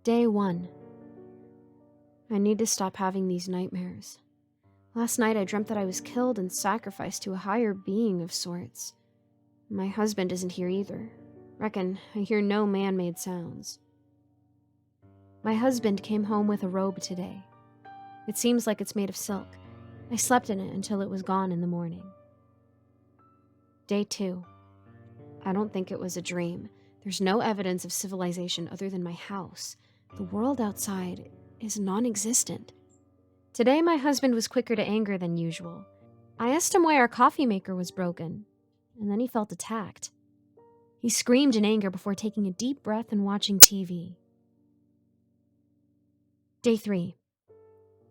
Day 1. I need to stop having these nightmares. Last night I dreamt that I was killed and sacrificed to a higher being of sorts. My husband isn't here either. Reckon I hear no man-made sounds. My husband came home with a robe today. It seems like it's made of silk. I slept in it until it was gone in the morning. Day 2. I don't think it was a dream. There's no evidence of civilization other than my house. The world outside is non-existent. Today my husband was quicker to anger than usual. I asked him why our coffee maker was broken, and then he felt attacked. He screamed in anger before taking a deep breath and watching TV. Day 3.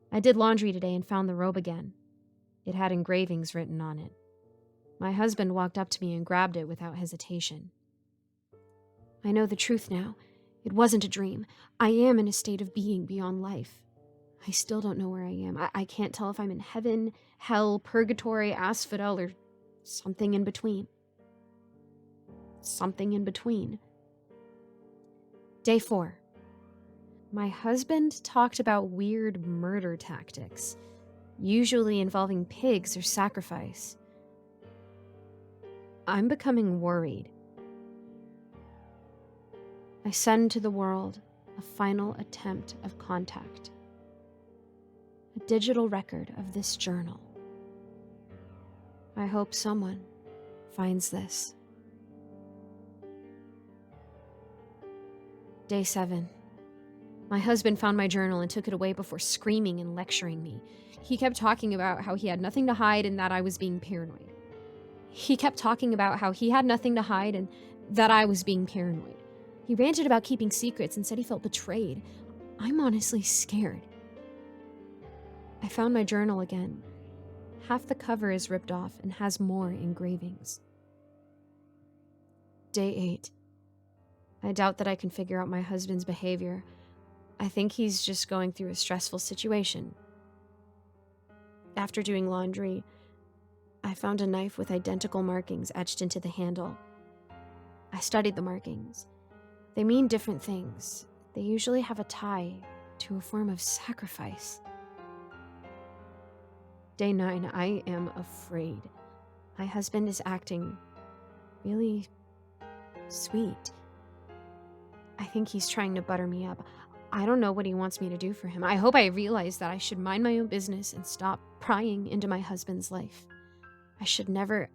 I did laundry today and found the robe again. It had engravings written on it. My husband walked up to me and grabbed it without hesitation. I know the truth now. It wasn't a dream. I am in a state of being beyond life. I still don't know where I am. I can't tell if I'm in heaven, hell, purgatory, asphodel, or something in between. Something in between. Day 4. My husband talked about weird murder tactics, usually involving pigs or sacrifice. I'm becoming worried. I send to the world a final attempt of contact. A digital record of this journal. I hope someone finds this. Day 7. My husband found my journal and took it away before screaming and lecturing me. He kept talking about how he had nothing to hide and that I was being paranoid. He kept talking about how he had nothing to hide and that I was being paranoid. He ranted about keeping secrets and said he felt betrayed. I'm honestly scared. I found my journal again. Half the cover is ripped off and has more engravings. Day 8. I doubt that I can figure out my husband's behavior. I think he's just going through a stressful situation. After doing laundry, I found a knife with identical markings etched into the handle. I studied the markings. They mean different things. They usually have a tie to a form of sacrifice. Day 9, I am afraid. My husband is acting really sweet. I think he's trying to butter me up. I don't know what he wants me to do for him. I hope I realize that I should mind my own business and stop prying into my husband's life. I should never,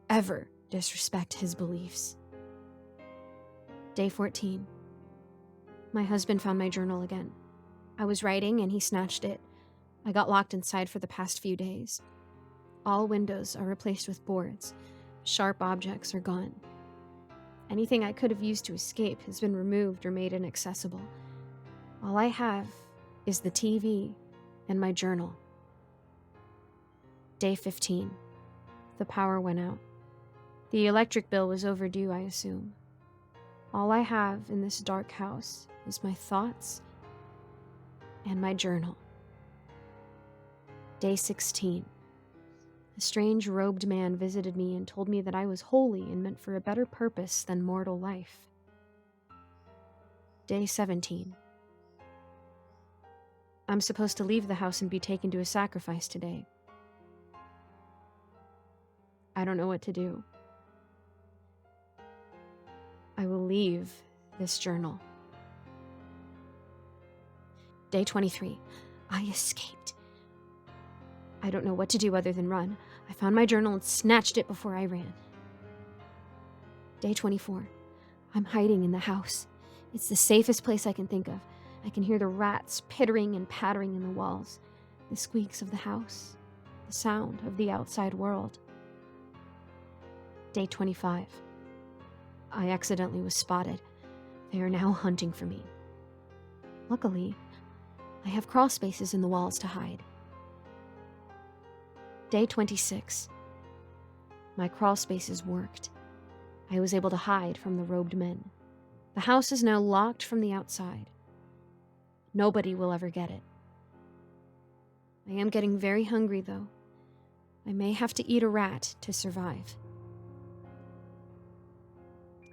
ever disrespect his beliefs. Day 14. My husband found my journal again. I was writing and he snatched it. I got locked inside for the past few days. All windows are replaced with boards. Sharp objects are gone. Anything I could have used to escape has been removed or made inaccessible. All I have is the TV and my journal. Day 15. The power went out. The electric bill was overdue, I assume. All I have in this dark house is my thoughts and my journal. Day 16. A strange robed man visited me and told me that I was holy and meant for a better purpose than mortal life. Day 17. I'm supposed to leave the house and be taken to a sacrifice today. I don't know what to do. I will leave this journal. Day 23. I escaped. I don't know what to do other than run. I found my journal and snatched it before I ran. Day 24. I'm hiding in the house. It's the safest place I can think of. I can hear the rats pittering and pattering in the walls, the squeaks of the house, the sound of the outside world. Day 25. I accidentally was spotted. They are now hunting for me. Luckily, I have crawl spaces in the walls to hide. Day 26. My crawl spaces worked. I was able to hide from the robed men. The house is now locked from the outside. Nobody will ever get it. I am getting very hungry, though. I may have to eat a rat to survive.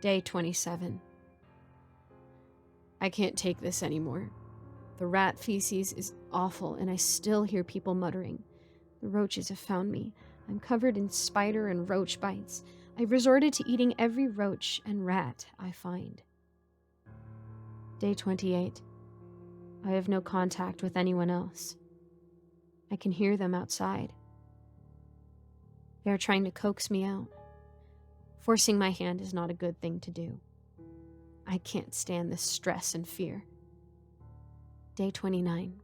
Day 27. I can't take this anymore. The rat feces is awful, and I still hear people muttering. The roaches have found me. I'm covered in spider and roach bites. I've resorted to eating every roach and rat I find. Day 28. I have no contact with anyone else. I can hear them outside. They are trying to coax me out. Forcing my hand is not a good thing to do. I can't stand this stress and fear. Day 29.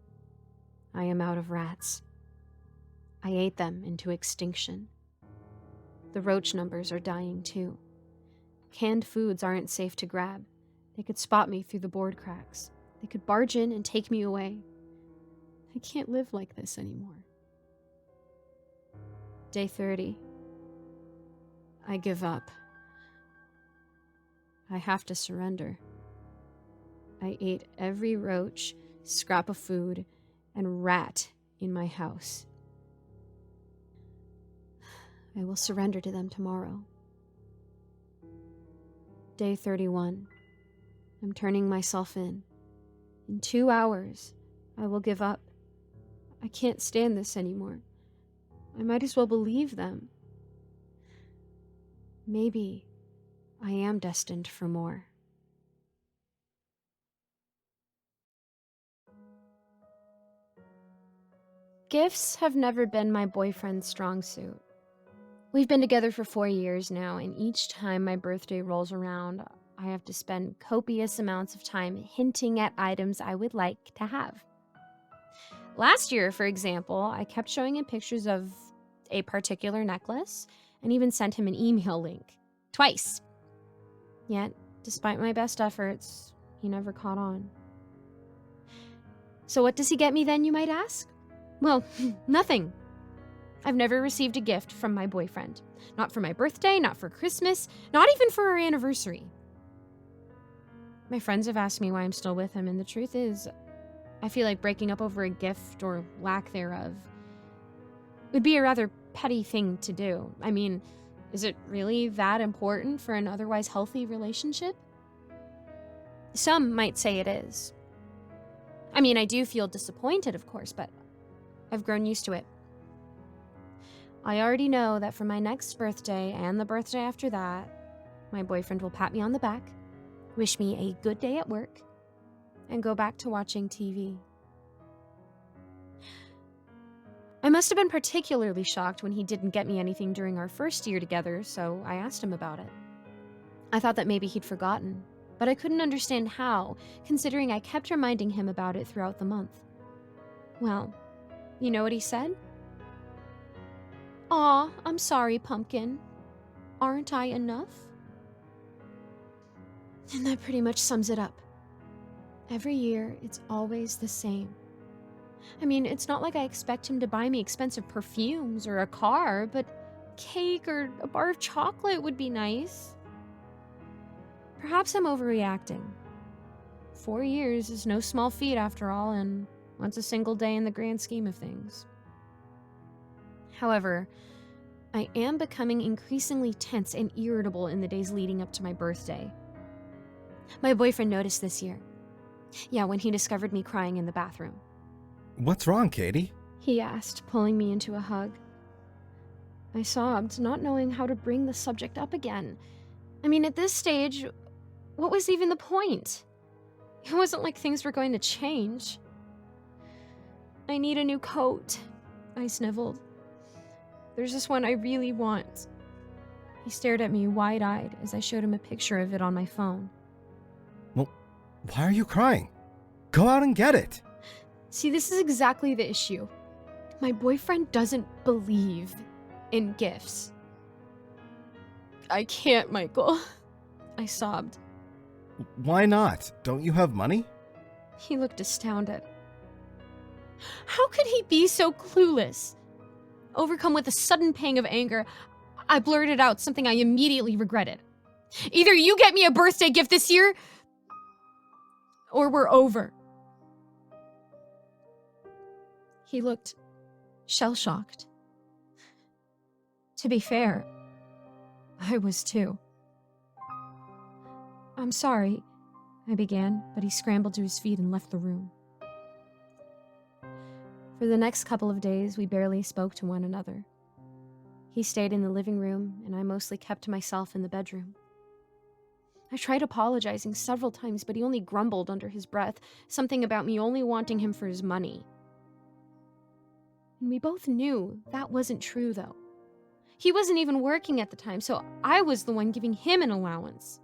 I am out of rats. I ate them into extinction. The roach numbers are dying too. Canned foods aren't safe to grab. They could spot me through the board cracks. They could barge in and take me away. I can't live like this anymore. Day 30. I give up. I have to surrender. I ate every roach, scrap of food, and rat in my house. I will surrender to them tomorrow. Day 31. I'm turning myself in. In 2 hours, I will give up. I can't stand this anymore. I might as well believe them. Maybe I am destined for more. Gifts have never been my boyfriend's strong suit. We've been together for 4 years now, and each time my birthday rolls around, I have to spend copious amounts of time hinting at items I would like to have. Last year, for example, I kept showing him pictures of a particular necklace and even sent him an email link. Twice. Yet, despite my best efforts, he never caught on. So what does he get me then, you might ask? Well, nothing. I've never received a gift from my boyfriend. Not for my birthday, not for Christmas, not even for our anniversary. My friends have asked me why I'm still with him, and the truth is, I feel like breaking up over a gift or lack thereof would be a rather petty thing to do. I mean, is it really that important for an otherwise healthy relationship? Some might say it is. I mean, I do feel disappointed, of course, but I've grown used to it. I already know that for my next birthday and the birthday after that, my boyfriend will pat me on the back, wish me a good day at work, and go back to watching TV. I must have been particularly shocked when he didn't get me anything during our first year together, so I asked him about it. I thought that maybe he'd forgotten, but I couldn't understand how, considering I kept reminding him about it throughout the month. Well, you know what he said? "Aw, I'm sorry, Pumpkin. Aren't I enough?" And that pretty much sums it up. Every year, it's always the same. I mean, it's not like I expect him to buy me expensive perfumes or a car, but cake or a bar of chocolate would be nice. Perhaps I'm overreacting. 4 years is no small feat after all, and what's a single day in the grand scheme of things? However, I am becoming increasingly tense and irritable in the days leading up to my birthday. My boyfriend noticed this year. Yeah, when he discovered me crying in the bathroom. "What's wrong, Katie?" He asked, pulling me into a hug. I sobbed, not knowing how to bring the subject up again. I mean, at this stage, what was even the point? It wasn't like things were going to change. "I need a new coat," I sniveled. "There's this one I really want." He stared at me wide-eyed as I showed him a picture of it on my phone. "Well, why are you crying? Go out and get it." See, this is exactly the issue. My boyfriend doesn't believe in gifts. "I can't, Michael," I sobbed. "Why not? Don't you have money?" He looked astounded. How could he be so clueless? Overcome with a sudden pang of anger, I blurted out something I immediately regretted. "Either you get me a birthday gift this year, or we're over." He looked shell-shocked. To be fair, I was too. "I'm sorry. I began, but he scrambled to his feet and left the room. For the next couple of days, we barely spoke to one another. He stayed in the living room, and I mostly kept to myself in the bedroom. I tried apologizing several times, but he only grumbled under his breath, something about me only wanting him for his money. And we both knew that wasn't true, though. He wasn't even working at the time, so I was the one giving him an allowance.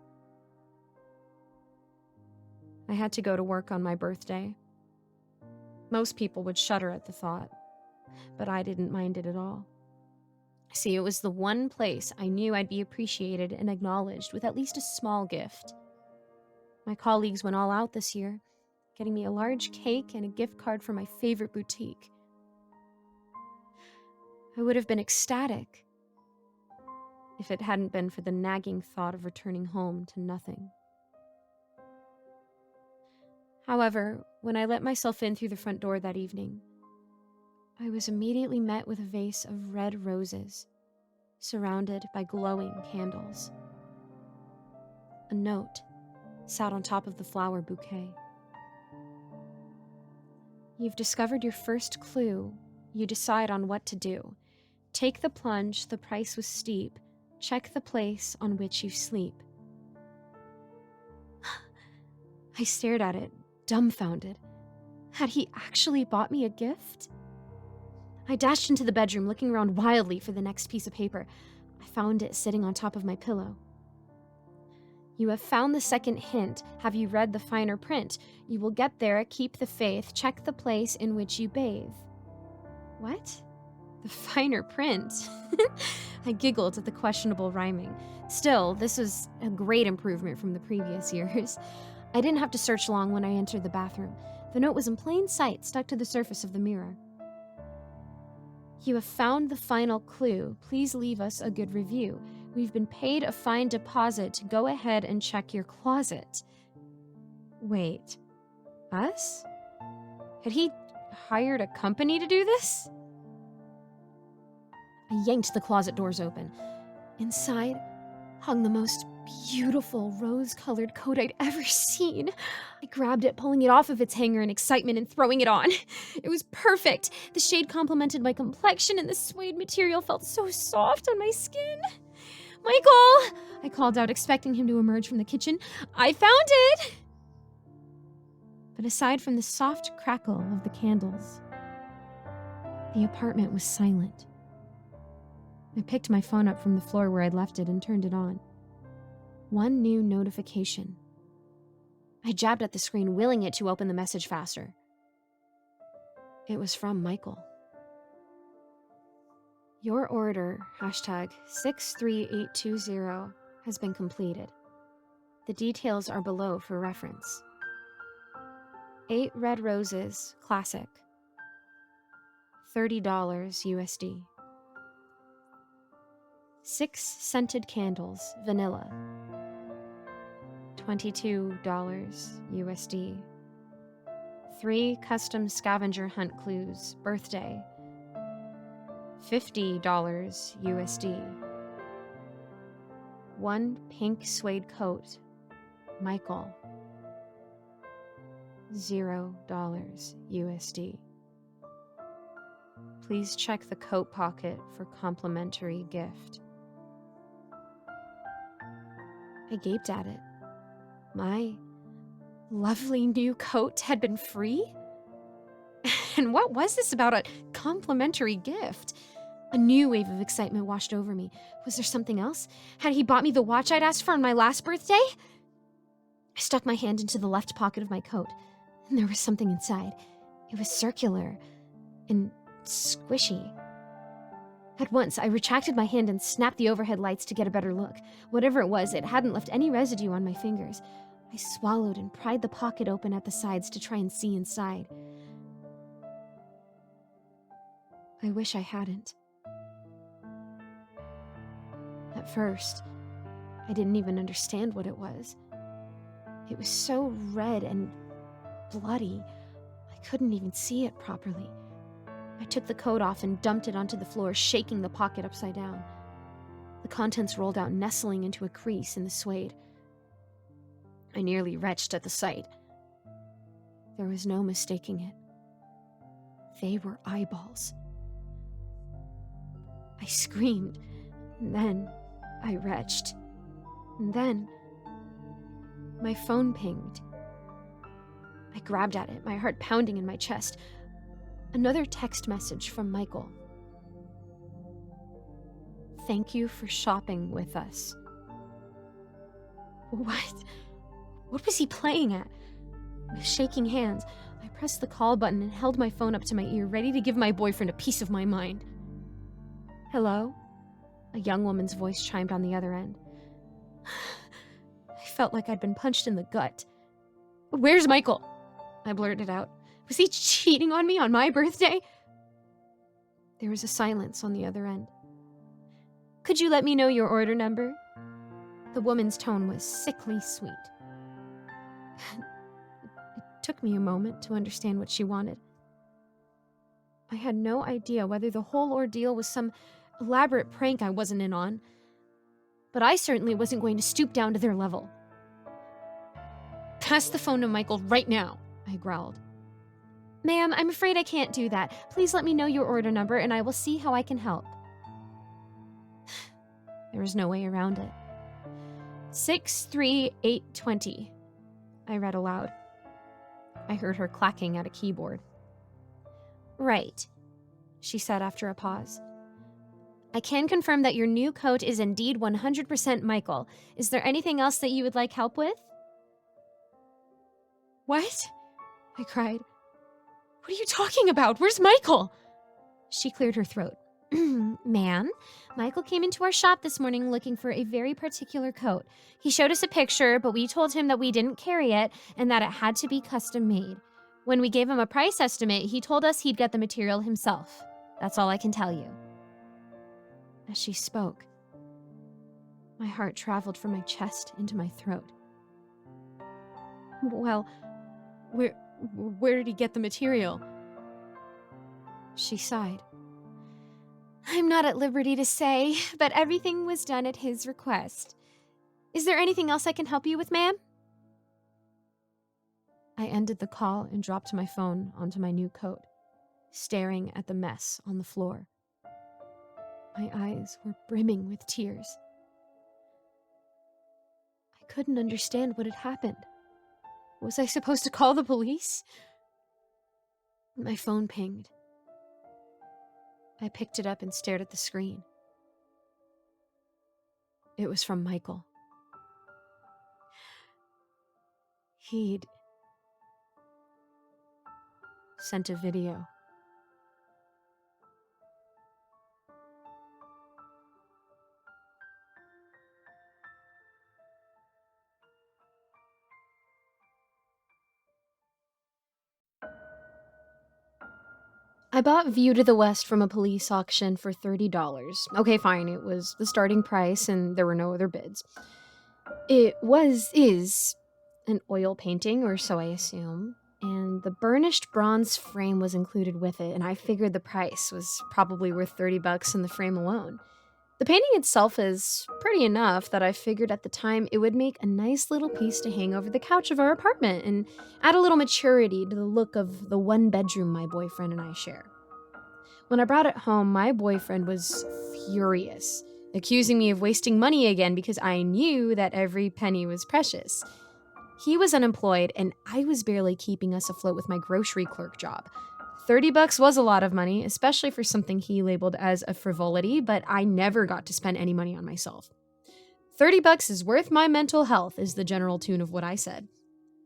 I had to go to work on my birthday. Most people would shudder at the thought, but I didn't mind it at all. See, it was the one place I knew I'd be appreciated and acknowledged with at least a small gift. My colleagues went all out this year, getting me a large cake and a gift card from my favorite boutique. I would have been ecstatic if it hadn't been for the nagging thought of returning home to nothing. However, when I let myself in through the front door that evening, I was immediately met with a vase of red roses, surrounded by glowing candles. A note sat on top of the flower bouquet. You've discovered your first clue. You decide on what to do. Take the plunge, the price was steep. Check the place on which you sleep. I stared at it, dumbfounded. Had he actually bought me a gift? I dashed into the bedroom, looking around wildly for the next piece of paper. I found it sitting on top of my pillow. You have found the second hint. Have you read the finer print? You will get there, keep the faith, check the place in which you bathe. What? The finer print? I giggled at the questionable rhyming. Still, this was a great improvement from the previous years. I didn't have to search long when I entered the bathroom. The note was in plain sight, stuck to the surface of the mirror. You have found the final clue. Please leave us a good review. We've been paid a fine deposit. Go ahead and check your closet. Wait, us? Had he hired a company to do this? I yanked the closet doors open. Inside hung the most beautiful rose-colored coat I'd ever seen. I grabbed it, pulling it off of its hanger in excitement and throwing it on. It was perfect. The shade complemented my complexion, and the suede material felt so soft on my skin. Michael! I called out, expecting him to emerge from the kitchen. I found it! But aside from the soft crackle of the candles, the apartment was silent. I picked my phone up from the floor where I'd left it and turned it on. One new notification. I jabbed at the screen, willing it to open the message faster. It was from Michael. Your order, #63820, has been completed. The details are below for reference. 8 red roses, classic. $30 USD. 6 scented candles, vanilla. $22 USD. 3 custom scavenger hunt clues, birthday. $50 USD. 1 pink suede coat, Michael. $0 USD. Please check the coat pocket for complimentary gift. I gaped at it. My lovely new coat had been free? And what was this about a complimentary gift? A new wave of excitement washed over me. Was there something else? Had he bought me the watch I'd asked for on my last birthday? I stuck my hand into the left pocket of my coat, and there was something inside. It was circular and squishy. At once, I retracted my hand and snapped the overhead lights to get a better look. Whatever it was, it hadn't left any residue on my fingers. I swallowed and pried the pocket open at the sides to try and see inside. I wish I hadn't. At first, I didn't even understand what it was. It was so red and bloody, I couldn't even see it properly. I took the coat off and dumped it onto the floor, shaking the pocket upside down. The contents rolled out, nestling into a crease in the suede. I nearly retched at the sight. There was no mistaking it. They were eyeballs. I screamed, and then I retched, and then my phone pinged. I grabbed at it, my heart pounding in my chest. Another text message from Michael. Thank you for shopping with us. What? What was he playing at? With shaking hands, I pressed the call button and held my phone up to my ear, ready to give my boyfriend a piece of my mind. Hello? A young woman's voice chimed on the other end. I felt like I'd been punched in the gut. Where's Michael? I blurted out. Was he cheating on me on my birthday? There was a silence on the other end. Could you let me know your order number? The woman's tone was sickly sweet. It took me a moment to understand what she wanted. I had no idea whether the whole ordeal was some elaborate prank I wasn't in on, but I certainly wasn't going to stoop down to their level. Pass the phone to Michael right now, I growled. Ma'am, I'm afraid I can't do that. Please let me know your order number and I will see how I can help. There was no way around it. 63820, I read aloud. I heard her clacking at a keyboard. Right, she said after a pause. I can confirm that your new coat is indeed 100% Michael. Is there anything else that you would like help with? What? I cried. What are you talking about? Where's Michael? She cleared her throat. Ma'am, Michael came into our shop this morning looking for a very particular coat. He showed us a picture, but we told him that we didn't carry it and that it had to be custom made. When we gave him a price estimate, he told us he'd get the material himself. That's all I can tell you. As she spoke, my heart traveled from my chest into my throat. Well, where did he get the material? She sighed. I'm not at liberty to say, but everything was done at his request. Is there anything else I can help you with, ma'am? I ended the call and dropped my phone onto my new coat, staring at the mess on the floor. My eyes were brimming with tears. I couldn't understand what had happened. Was I supposed to call the police? My phone pinged. I picked it up and stared at the screen. It was from Michael. He'd sent a video. I bought View to the West from a police auction for $30. Okay, fine, it was the starting price and there were no other bids. It is an oil painting, or so I assume, and the burnished bronze frame was included with it, and I figured the price was probably worth $30 in the frame alone. The painting itself is pretty enough that I figured at the time it would make a nice little piece to hang over the couch of our apartment and add a little maturity to the look of the one bedroom my boyfriend and I share. When I brought it home, my boyfriend was furious, accusing me of wasting money again because I knew that every penny was precious. He was unemployed and I was barely keeping us afloat with my grocery clerk job. $30 was a lot of money, especially for something he labeled as a frivolity, but I never got to spend any money on myself. $30 is worth my mental health, is the general tune of what I said.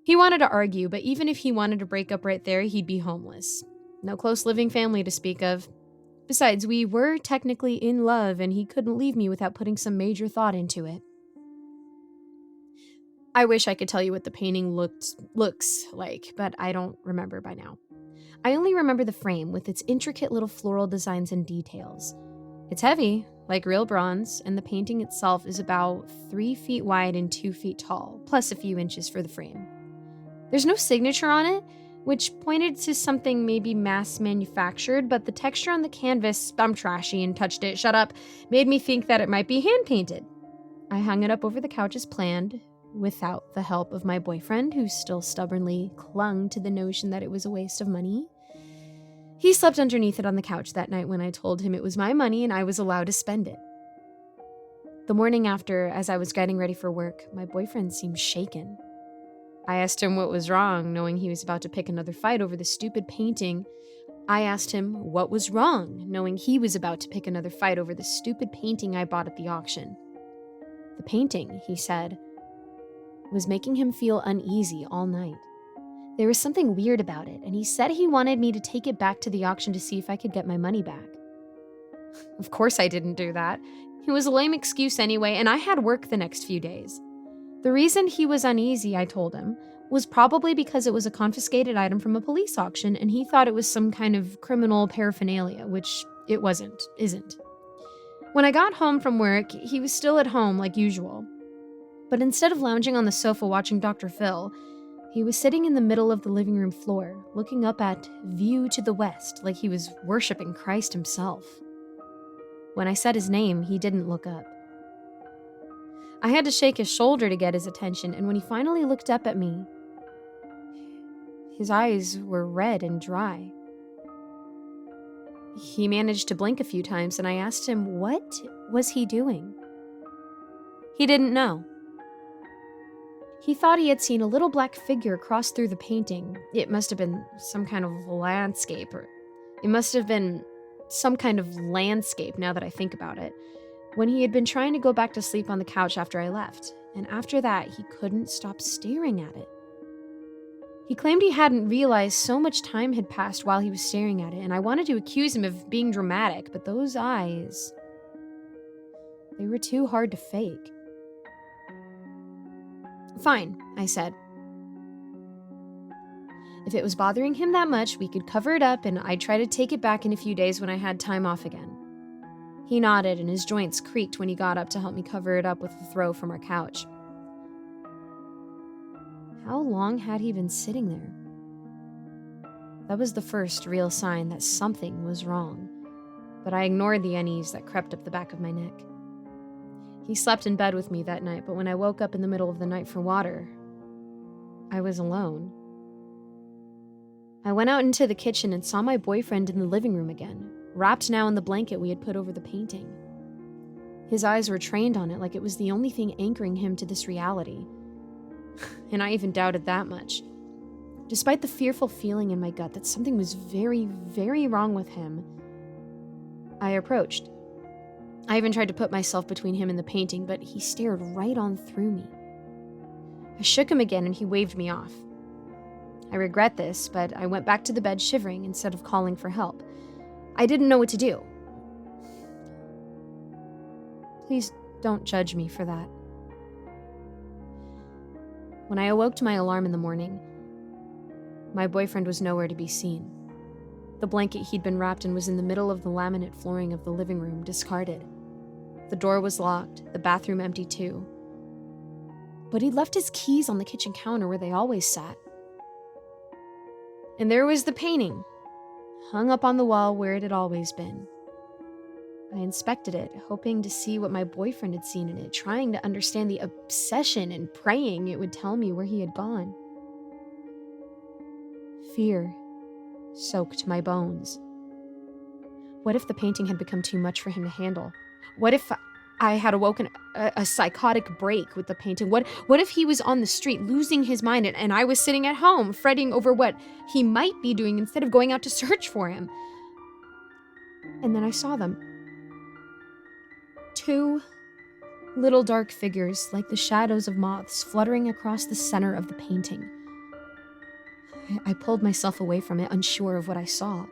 He wanted to argue, but even if he wanted to break up right there, he'd be homeless. No close living family to speak of. Besides, we were technically in love, and he couldn't leave me without putting some major thought into it. I wish I could tell you what the painting looks like, but I don't remember by now. I only remember the frame with its intricate little floral designs and details. It's heavy, like real bronze, and the painting itself is about 3 feet wide and 2 feet tall, plus a few inches for the frame. There's no signature on it, which pointed to something maybe mass manufactured, but the texture on the canvas, I'm trashy and touched it, shut up, made me think that it might be hand painted. I hung it up over the couch as planned, without the help of my boyfriend, who still stubbornly clung to the notion that it was a waste of money. He slept underneath it on the couch that night when I told him it was my money and I was allowed to spend it. The morning after, as I was getting ready for work, my boyfriend seemed shaken. I asked him what was wrong, knowing he was about to pick another fight over the stupid painting. I bought at the auction. The painting, he said, was making him feel uneasy all night. There was something weird about it, and he said he wanted me to take it back to the auction to see if I could get my money back. Of course I didn't do that. It was a lame excuse anyway, and I had work the next few days. The reason he was uneasy, I told him, was probably because it was a confiscated item from a police auction, and he thought it was some kind of criminal paraphernalia, which it isn't. When I got home from work, he was still at home like usual. But instead of lounging on the sofa watching Dr. Phil, he was sitting in the middle of the living room floor, looking up at view to the west like he was worshiping Christ himself. When I said his name, he didn't look up. I had to shake his shoulder to get his attention, and when he finally looked up at me, his eyes were red and dry. He managed to blink a few times, and I asked him, what was he doing? He didn't know. He thought he had seen a little black figure cross through the painting. It must have been some kind of landscape now that I think about it, when he had been trying to go back to sleep on the couch after I left, and after that he couldn't stop staring at it. He claimed he hadn't realized so much time had passed while he was staring at it, and I wanted to accuse him of being dramatic, but those eyes, they were too hard to fake. Fine, I said. If it was bothering him that much, we could cover it up and I'd try to take it back in a few days when I had time off again. He nodded and his joints creaked when he got up to help me cover it up with a throw from our couch. How long had he been sitting there? That was the first real sign that something was wrong, but I ignored the unease that crept up the back of my neck. He slept in bed with me that night, but when I woke up in the middle of the night for water, I was alone. I went out into the kitchen and saw my boyfriend in the living room again, wrapped now in the blanket we had put over the painting. His eyes were trained on it like it was the only thing anchoring him to this reality. And I even doubted that much. Despite the fearful feeling in my gut that something was very, very wrong with him, I approached. I even tried to put myself between him and the painting, but he stared right on through me. I shook him again and he waved me off. I regret this, but I went back to the bed shivering instead of calling for help. I didn't know what to do. Please don't judge me for that. When I awoke to my alarm in the morning, my boyfriend was nowhere to be seen. The blanket he'd been wrapped in was in the middle of the laminate flooring of the living room, discarded. The door was locked, the bathroom empty too. But he'd left his keys on the kitchen counter where they always sat. And there was the painting, hung up on the wall where it had always been. I inspected it, hoping to see what my boyfriend had seen in it, trying to understand the obsession and praying it would tell me where he had gone. Fear soaked my bones. What if the painting had become too much for him to handle? What if I had awoken a psychotic break with the painting? What if he was on the street losing his mind and I was sitting at home fretting over what he might be doing instead of going out to search for him? And then I saw them. 2 little dark figures like the shadows of moths fluttering across the center of the painting. I pulled myself away from it, unsure of what I saw.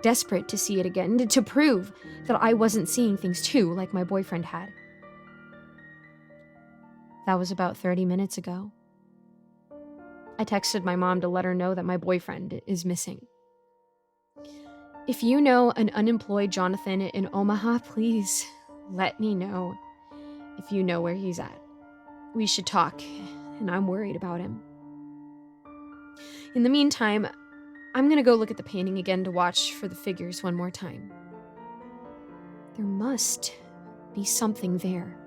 Desperate to see it again, to prove that I wasn't seeing things too, like my boyfriend had. That was about 30 minutes ago. I texted my mom to let her know that my boyfriend is missing. If you know an unemployed Jonathan in Omaha, please let me know if you know where he's at. We should talk, and I'm worried about him. In the meantime, I'm gonna go look at the painting again to watch for the figures one more time. There must be something there.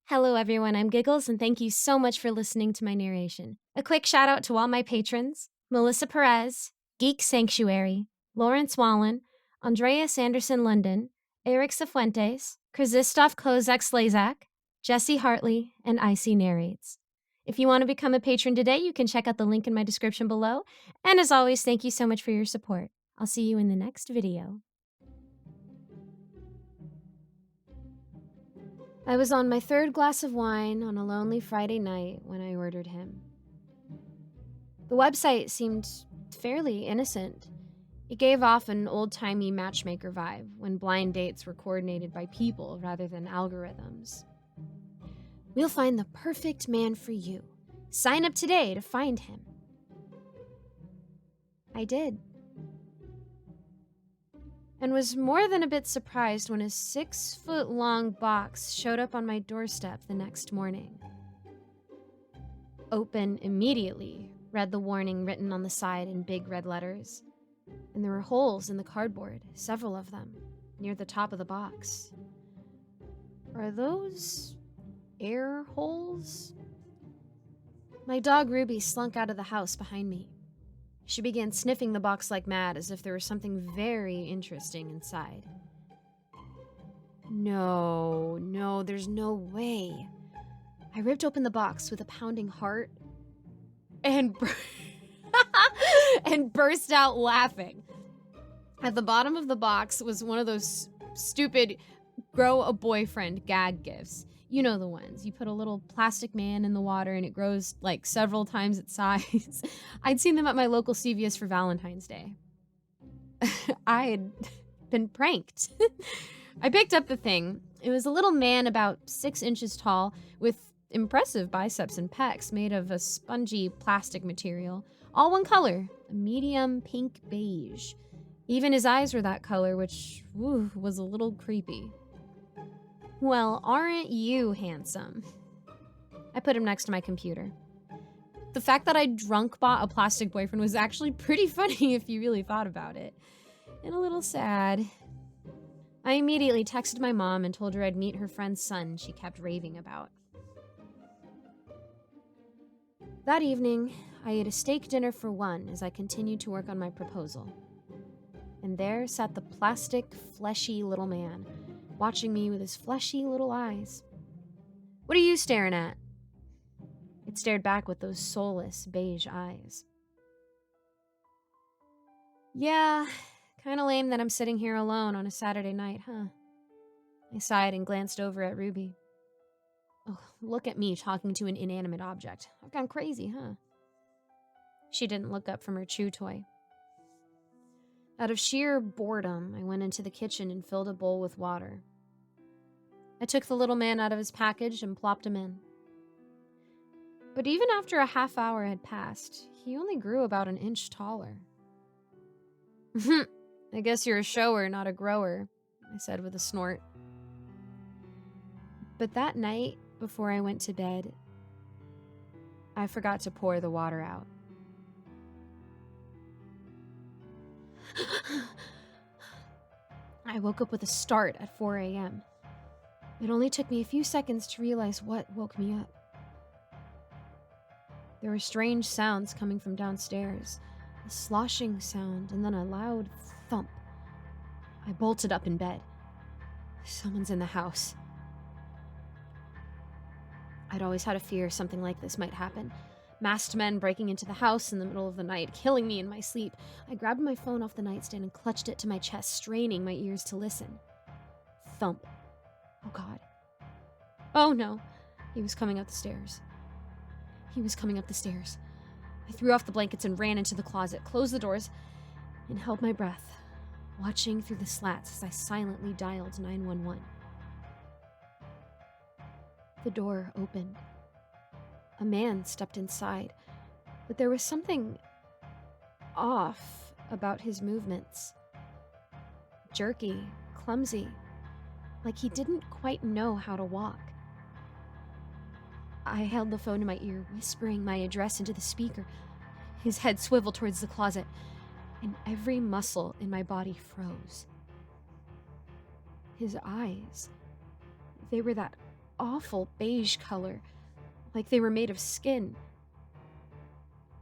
Hello everyone, I'm Giggles, and thank you so much for listening to my narration. A quick shout out to all my patrons: Melissa Perez, Geek Sanctuary, Lawrence Wallen, Andrea Sanderson London, Eric Cifuentes, Krzysztof Kozak-Slazak, Jesse Hartley, and Icy Narrates. If you want to become a patron today, you can check out the link in my description below. And as always, thank you so much for your support. I'll see you in the next video. I was on my third glass of wine on a lonely Friday night when I ordered him. The website seemed fairly innocent. It gave off an old-timey matchmaker vibe when blind dates were coordinated by people rather than algorithms. We'll find the perfect man for you. Sign up today to find him. I did. And was more than a bit surprised when a 6-foot-long box showed up on my doorstep the next morning. Open immediately, read the warning written on the side in big red letters. And there were holes in the cardboard, several of them, near the top of the box. Are those air holes? My dog Ruby slunk out of the house behind me. She began sniffing the box like mad, as if there was something very interesting inside. No, there's no way. I ripped open the box with a pounding heart and and burst out laughing. At the bottom of the box was one of those stupid grow a boyfriend gag gifts. You know the ones. You put a little plastic man in the water and it grows like several times its size. I'd seen them at my local CVS for Valentine's Day. I had been pranked. I picked up the thing. It was a little man about 6 inches tall with impressive biceps and pecs made of a spongy plastic material, all one color, a medium pink beige. Even his eyes were that color, which was a little creepy. Well, aren't you handsome? I put him next to my computer. The fact that I drunk bought a plastic boyfriend was actually pretty funny if you really thought about it. And a little sad. I immediately texted my mom and told her I'd meet her friend's son she kept raving about. That evening, I ate a steak dinner for one as I continued to work on my proposal. And there sat the plastic, fleshy little man, watching me with his fleshy little eyes. What are you staring at? It stared back with those soulless, beige eyes. Yeah, kinda lame that I'm sitting here alone on a Saturday night, huh? I sighed and glanced over at Ruby. Oh, look at me talking to an inanimate object. I've gone crazy, huh? She didn't look up from her chew toy. Out of sheer boredom, I went into the kitchen and filled a bowl with water. I took the little man out of his package and plopped him in. But even after a half hour had passed, he only grew about an inch taller. I guess you're a shower, not a grower, I said with a snort. But that night, before I went to bed, I forgot to pour the water out. I woke up with a start at 4 a.m. It only took me a few seconds to realize what woke me up. There were strange sounds coming from downstairs, a sloshing sound, and then a loud thump. I bolted up in bed. Someone's in the house. I'd always had a fear something like this might happen. Masked men breaking into the house in the middle of the night, killing me in my sleep. I grabbed my phone off the nightstand and clutched it to my chest, straining my ears to listen. Thump. Oh God. Oh no. He was coming up the stairs. He was coming up the stairs. I threw off the blankets and ran into the closet, closed the doors, and held my breath, watching through the slats as I silently dialed 911. The door opened. A man stepped inside, but there was something off about his movements. Jerky, clumsy, like he didn't quite know how to walk. I held the phone to my ear, whispering my address into the speaker. His head swiveled towards the closet, and every muscle in my body froze. His eyes, they were that awful beige color, like they were made of skin.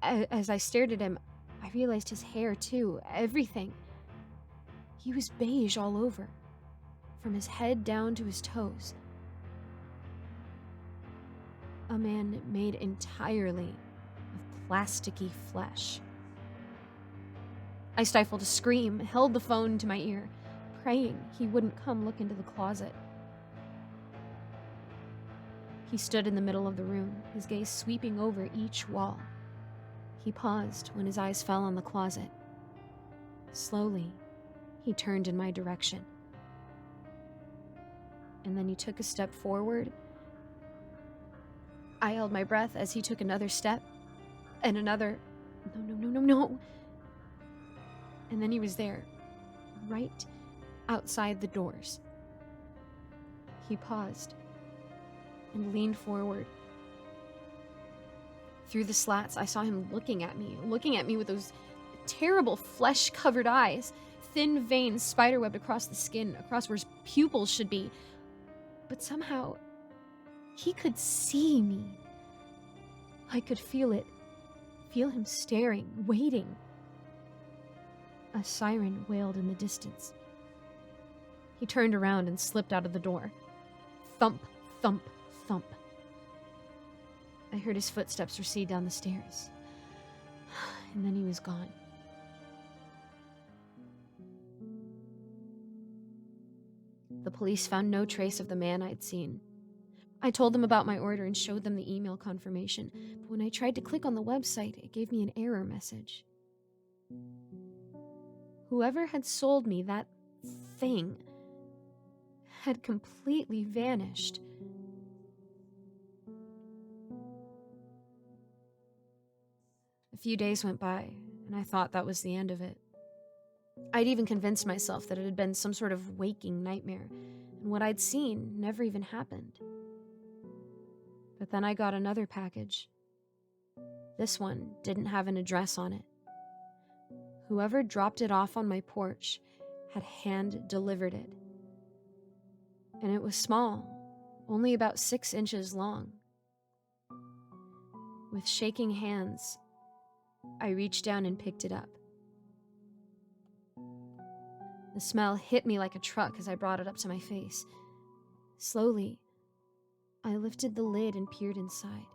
As I stared at him, I realized his hair too, everything. He was beige all over, from his head down to his toes. A man made entirely of plasticky flesh. I stifled a scream, held the phone to my ear, praying he wouldn't come look into the closet. He stood in the middle of the room, his gaze sweeping over each wall. He paused when his eyes fell on the closet. Slowly, he turned in my direction. And then he took a step forward. I held my breath as he took another step, and another. No. And then he was there, right outside the doors. He paused and leaned forward. Through the slats, I saw him looking at me with those terrible flesh-covered eyes, thin veins spiderwebbed across the skin, across where his pupils should be. But somehow, he could see me. I could feel it. Feel him staring, waiting. A siren wailed in the distance. He turned around and slipped out of the door. Thump, thump, thump. I heard his footsteps recede down the stairs. And then he was gone. The police found no trace of the man I'd seen. I told them about my order and showed them the email confirmation, but when I tried to click on the website, it gave me an error message. Whoever had sold me that thing had completely vanished. A few days went by, and I thought that was the end of it. I'd even convinced myself that it had been some sort of waking nightmare, and what I'd seen never even happened. But then I got another package. This one didn't have an address on it. Whoever dropped it off on my porch had hand-delivered it. And it was small, only about 6 inches long. With shaking hands, I reached down and picked it up. The smell hit me like a truck as I brought it up to my face. Slowly, I lifted the lid and peered inside.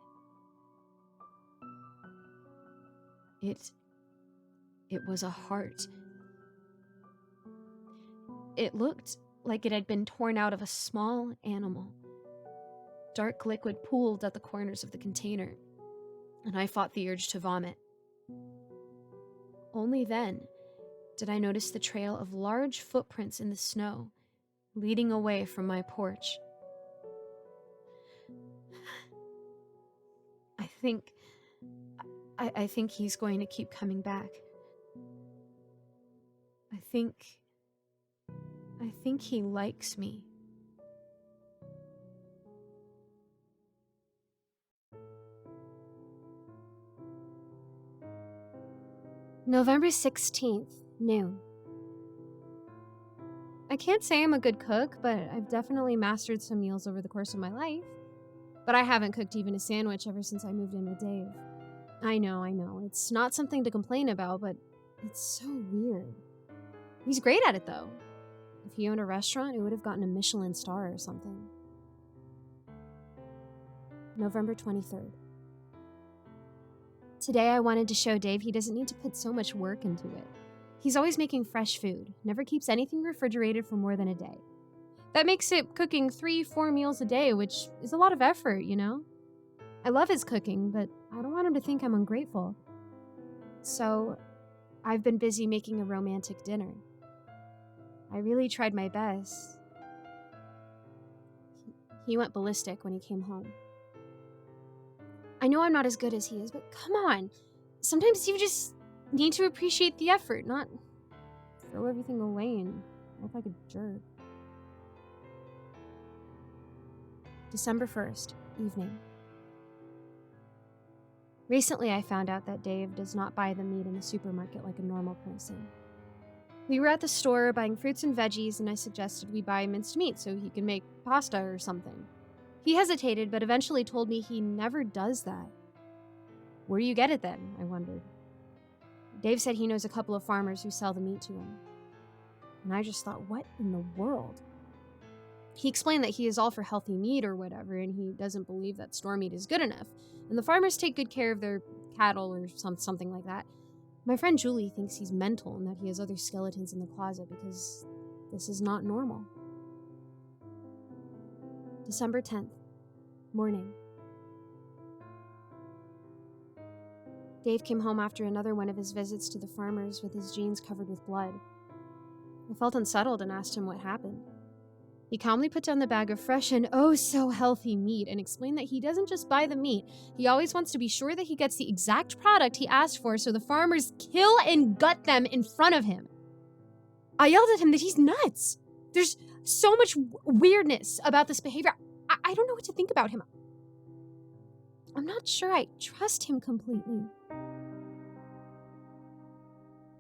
It was a heart. It looked like it had been torn out of a small animal. Dark liquid pooled at the corners of the container, and I fought the urge to vomit. Only then did I notice the trail of large footprints in the snow leading away from my porch. I think he's going to keep coming back. I think he likes me. November 16th, noon. I can't say I'm a good cook, but I've definitely mastered some meals over the course of my life. But I haven't cooked even a sandwich ever since I moved in with Dave. I know. It's not something to complain about, but it's so weird. He's great at it, though. If he owned a restaurant, it would have gotten a Michelin star or something. November 23rd. Today I wanted to show Dave he doesn't need to put so much work into it. He's always making fresh food, never keeps anything refrigerated for more than a day. That makes it cooking 3-4 meals a day, which is a lot of effort, you know? I love his cooking, but I don't want him to think I'm ungrateful. So, I've been busy making a romantic dinner. I really tried my best. He went ballistic when he came home. I know I'm not as good as he is, but come on. Sometimes you just need to appreciate the effort, not throw everything away and act like a jerk. December 1st, evening. Recently, I found out that Dave does not buy the meat in the supermarket like a normal person. We were at the store buying fruits and veggies, and I suggested we buy minced meat so he can make pasta or something. He hesitated, but eventually told me he never does that. Where do you get it then? I wondered. Dave said he knows a couple of farmers who sell the meat to him. And I just thought, what in the world? He explained that he is all for healthy meat or whatever, and he doesn't believe that store meat is good enough. And the farmers take good care of their cattle or something like that. My friend Julie thinks he's mental and that he has other skeletons in the closet because this is not normal. December 10th, morning. Dave came home after another one of his visits to the farmers with his jeans covered with blood. I felt unsettled and asked him what happened. He calmly put down the bag of fresh and oh so healthy meat and explained that he doesn't just buy the meat. He always wants to be sure that he gets the exact product he asked for so the farmers kill and gut them in front of him. I yelled at him that he's nuts. There's so much weirdness about this behavior. I don't know what to think about him. I'm not sure I trust him completely.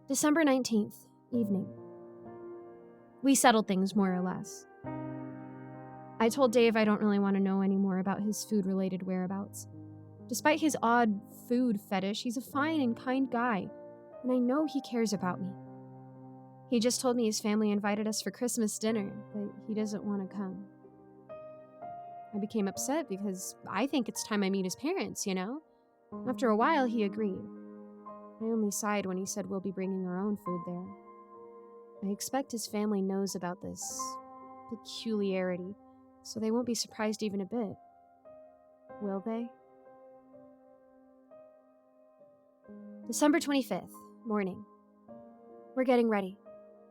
December 19th, evening. We settled things more or less. I told Dave I don't really want to know anymore about his food-related whereabouts. Despite his odd food fetish, he's a fine and kind guy, and I know he cares about me. He just told me his family invited us for Christmas dinner, but he doesn't want to come. I became upset because I think it's time I meet his parents, you know? After a while, he agreed. I only sighed when he said we'll be bringing our own food there. I expect his family knows about this peculiarity, so they won't be surprised even a bit. Will they? December 25th, morning. We're getting ready.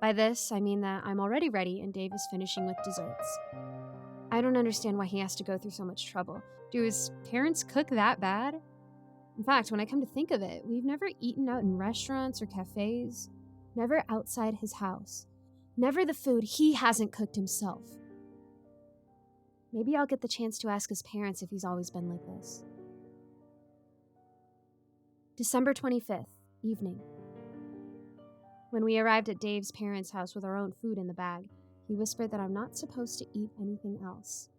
By this, I mean that I'm already ready and Dave is finishing with desserts. I don't understand why he has to go through so much trouble. Do his parents cook that bad? In fact, when I come to think of it, we've never eaten out in restaurants or cafes. Never outside his house. Never the food he hasn't cooked himself. Maybe I'll get the chance to ask his parents if he's always been like this. December 25th, evening. When we arrived at Dave's parents' house with our own food in the bag, he whispered that I'm not supposed to eat anything else.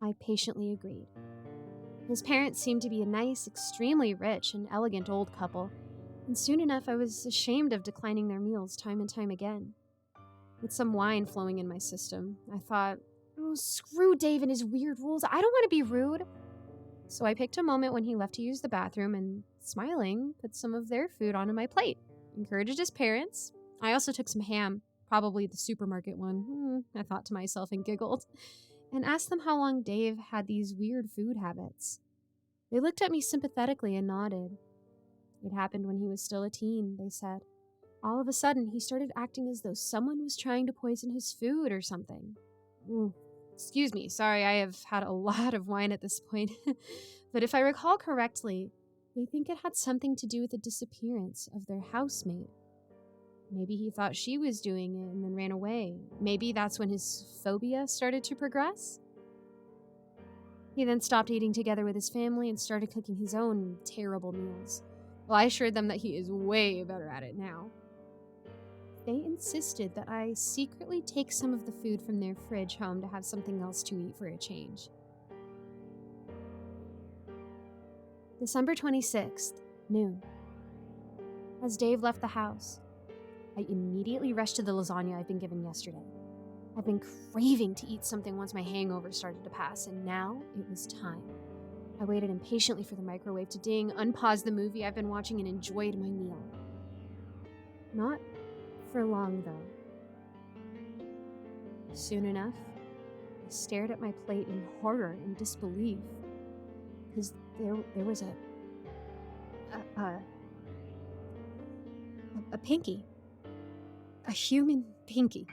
I patiently agreed. His parents seemed to be a nice, extremely rich, and elegant old couple, and soon enough I was ashamed of declining their meals time and time again. With some wine flowing in my system, I thought, oh, screw Dave and his weird rules. I don't want to be rude. So I picked a moment when he left to use the bathroom and, smiling, put some of their food onto my plate. Encouraged his parents. I also took some ham, probably the supermarket one, I thought to myself and giggled, and asked them how long Dave had these weird food habits. They looked at me sympathetically and nodded. It happened when he was still a teen, they said. All of a sudden, he started acting as though someone was trying to poison his food or something. Excuse me, sorry, I have had a lot of wine at this point. But if I recall correctly, they think it had something to do with the disappearance of their housemate. Maybe he thought she was doing it and then ran away. Maybe that's when his phobia started to progress. He then stopped eating together with his family and started cooking his own terrible meals. Well, I assured them that he is way better at it now. They insisted that I secretly take some of the food from their fridge home to have something else to eat for a change. December 26th, noon. As Dave left the house, I immediately rushed to the lasagna I'd been given yesterday. I'd been craving to eat something once my hangover started to pass, and now it was time. I waited impatiently for the microwave to ding, unpaused the movie I've been watching, and enjoyed my meal. Not for long, though. Soon enough, I stared at my plate in horror and disbelief, because there was a pinky. A human pinky.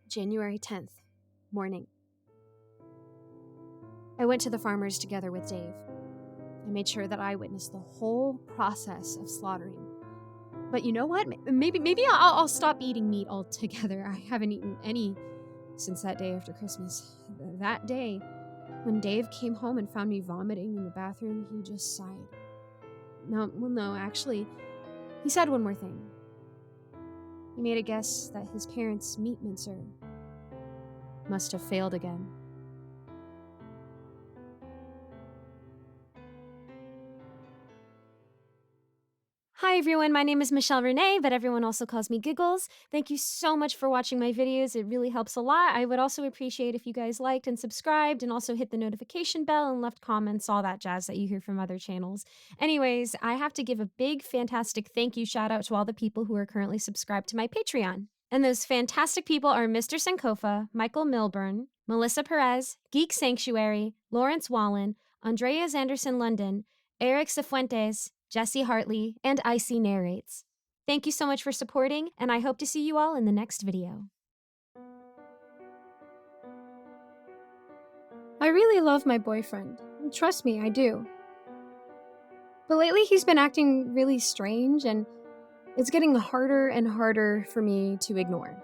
January 10th, morning. I went to the farmers together with Dave. I made sure that I witnessed the whole process of slaughtering. But you know what? Maybe I'll stop eating meat altogether. I haven't eaten any since that day after Christmas. That day, when Dave came home and found me vomiting in the bathroom, he just sighed. No, actually, he said one more thing. He made a guess that his parents' meat mincer must have failed again. Hi everyone, my name is Michelle Renee, but everyone also calls me Giggles. Thank you so much for watching my videos. It really helps a lot. I would also appreciate if you guys liked and subscribed and also hit the notification bell and left comments, all that jazz that you hear from other channels. Anyways, I have to give a big, fantastic thank you shout out to all the people who are currently subscribed to my Patreon. And those fantastic people are Mr. Sankofa, Michael Milburn, Melissa Perez, Geek Sanctuary, Lawrence Wallen, Andrea Zanderson London, Eric Cifuentes, Jesse Hartley, and Icy Narrates. Thank you so much for supporting, and I hope to see you all in the next video. I really love my boyfriend. Trust me, I do. But lately he's been acting really strange, and it's getting harder and harder for me to ignore.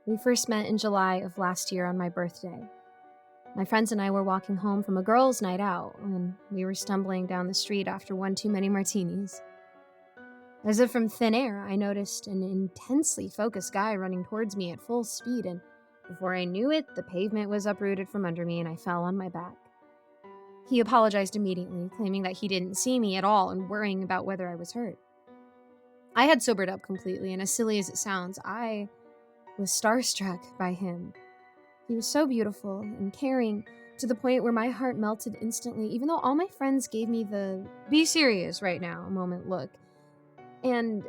We first met in July of last year on my birthday. My friends and I were walking home from a girls' night out when we were stumbling down the street after one too many martinis. As if from thin air, I noticed an intensely focused guy running towards me at full speed, and before I knew it, the pavement was uprooted from under me and I fell on my back. He apologized immediately, claiming that he didn't see me at all and worrying about whether I was hurt. I had sobered up completely, and as silly as it sounds, I was starstruck by him. He was so beautiful and caring, to the point where my heart melted instantly, even though all my friends gave me the "be serious right now" moment look. And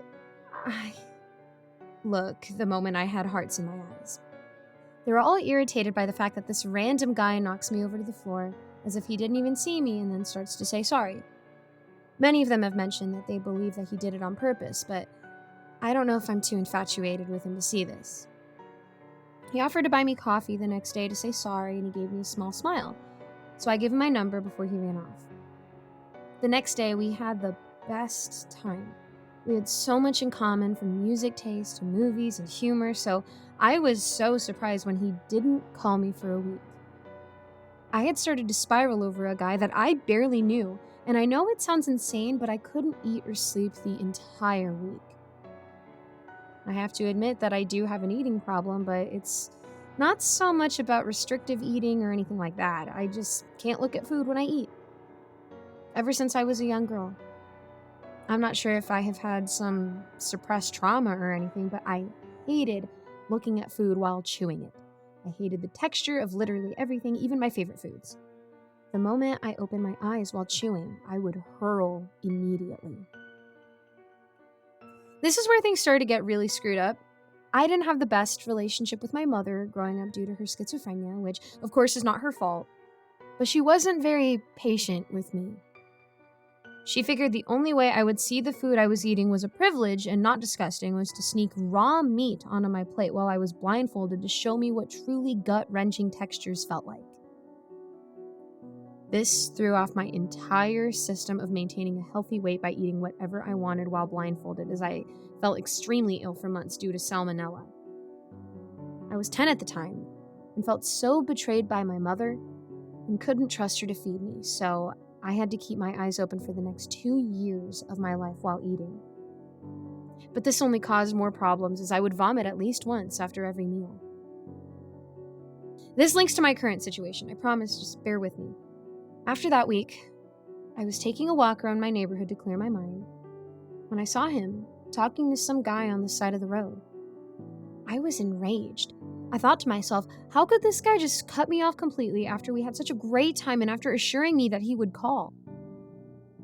the moment I had hearts in my eyes. They were all irritated by the fact that this random guy knocks me over to the floor, as if he didn't even see me, and then starts to say sorry. Many of them have mentioned that they believe that he did it on purpose, but I don't know if I'm too infatuated with him to see this. He offered to buy me coffee the next day to say sorry, and he gave me a small smile, so I gave him my number before he ran off. The next day, we had the best time. We had so much in common, from music taste to movies and humor, so I was so surprised when he didn't call me for a week. I had started to spiral over a guy that I barely knew, and I know it sounds insane, but I couldn't eat or sleep the entire week. I have to admit that I do have an eating problem, but it's not so much about restrictive eating or anything like that. I just can't look at food when I eat. Ever since I was a young girl. I'm not sure if I have had some suppressed trauma or anything, but I hated looking at food while chewing it. I hated the texture of literally everything, even my favorite foods. The moment I opened my eyes while chewing, I would hurl immediately. This is where things started to get really screwed up. I didn't have the best relationship with my mother growing up due to her schizophrenia, which of course is not her fault, but she wasn't very patient with me. She figured the only way I would see the food I was eating was a privilege and not disgusting was to sneak raw meat onto my plate while I was blindfolded to show me what truly gut-wrenching textures felt like. This threw off my entire system of maintaining a healthy weight by eating whatever I wanted while blindfolded, as I felt extremely ill for months due to salmonella. I was 10 at the time and felt so betrayed by my mother and couldn't trust her to feed me, so I had to keep my eyes open for the next 2 years of my life while eating. But this only caused more problems, as I would vomit at least once after every meal. This links to my current situation, I promise, just bear with me. After that week, I was taking a walk around my neighborhood to clear my mind when I saw him talking to some guy on the side of the road. I was enraged. I thought to myself, how could this guy just cut me off completely after we had such a great time and after assuring me that he would call?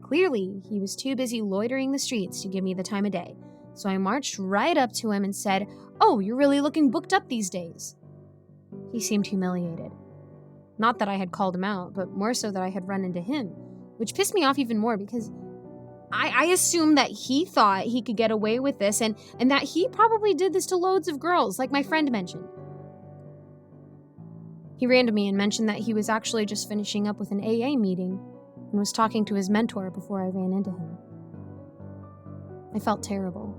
Clearly, he was too busy loitering the streets to give me the time of day, so I marched right up to him and said, "Oh, you're really looking booked up these days." He seemed humiliated. Not that I had called him out, but more so that I had run into him, which pissed me off even more because I assumed that he thought he could get away with this and that he probably did this to loads of girls, like my friend mentioned. He ran to me and mentioned that he was actually just finishing up with an AA meeting and was talking to his mentor before I ran into him. I felt terrible.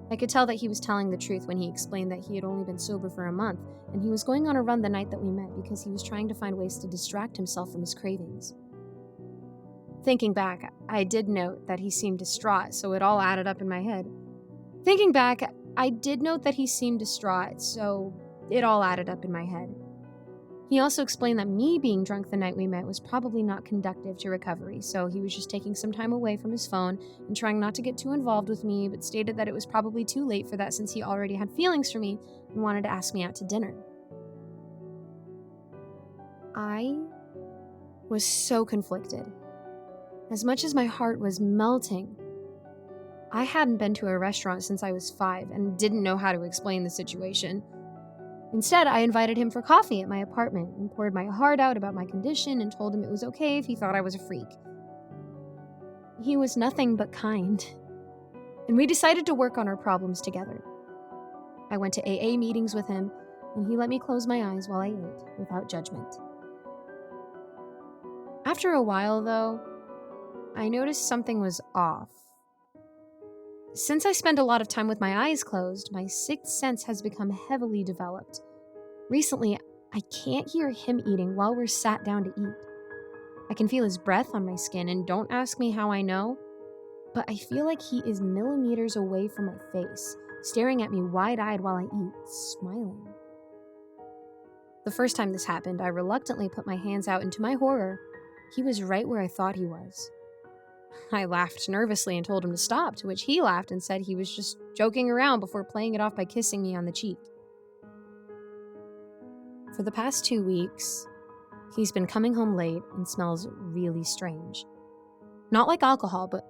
I could tell that he was telling the truth when he explained that he had only been sober for a month and he was going on a run the night that we met because he was trying to find ways to distract himself from his cravings. Thinking back, I did note that he seemed distraught, so it all added up in my head. Thinking back, I did note that he seemed distraught, so it all added up in my head. He also explained that me being drunk the night we met was probably not conducive to recovery, so he was just taking some time away from his phone and trying not to get too involved with me, but stated that it was probably too late for that since he already had feelings for me and wanted to ask me out to dinner. I was so conflicted. As much as my heart was melting, I hadn't been to a restaurant since I was 5 and didn't know how to explain the situation. Instead, I invited him for coffee at my apartment and poured my heart out about my condition and told him it was okay if he thought I was a freak. He was nothing but kind, and we decided to work on our problems together. I went to AA meetings with him, and he let me close my eyes while I ate without judgment. After a while, though, I noticed something was off. Since I spend a lot of time with my eyes closed, my sixth sense has become heavily developed. Recently, I can't hear him eating while we're sat down to eat. I can feel his breath on my skin, and don't ask me how I know, but I feel like he is millimeters away from my face, staring at me wide-eyed while I eat, smiling. The first time this happened, I reluctantly put my hands out, and to my horror, he was right where I thought he was. I laughed nervously and told him to stop, to which he laughed and said he was just joking around before playing it off by kissing me on the cheek. For the past 2 weeks, he's been coming home late and smells really strange. Not like alcohol, but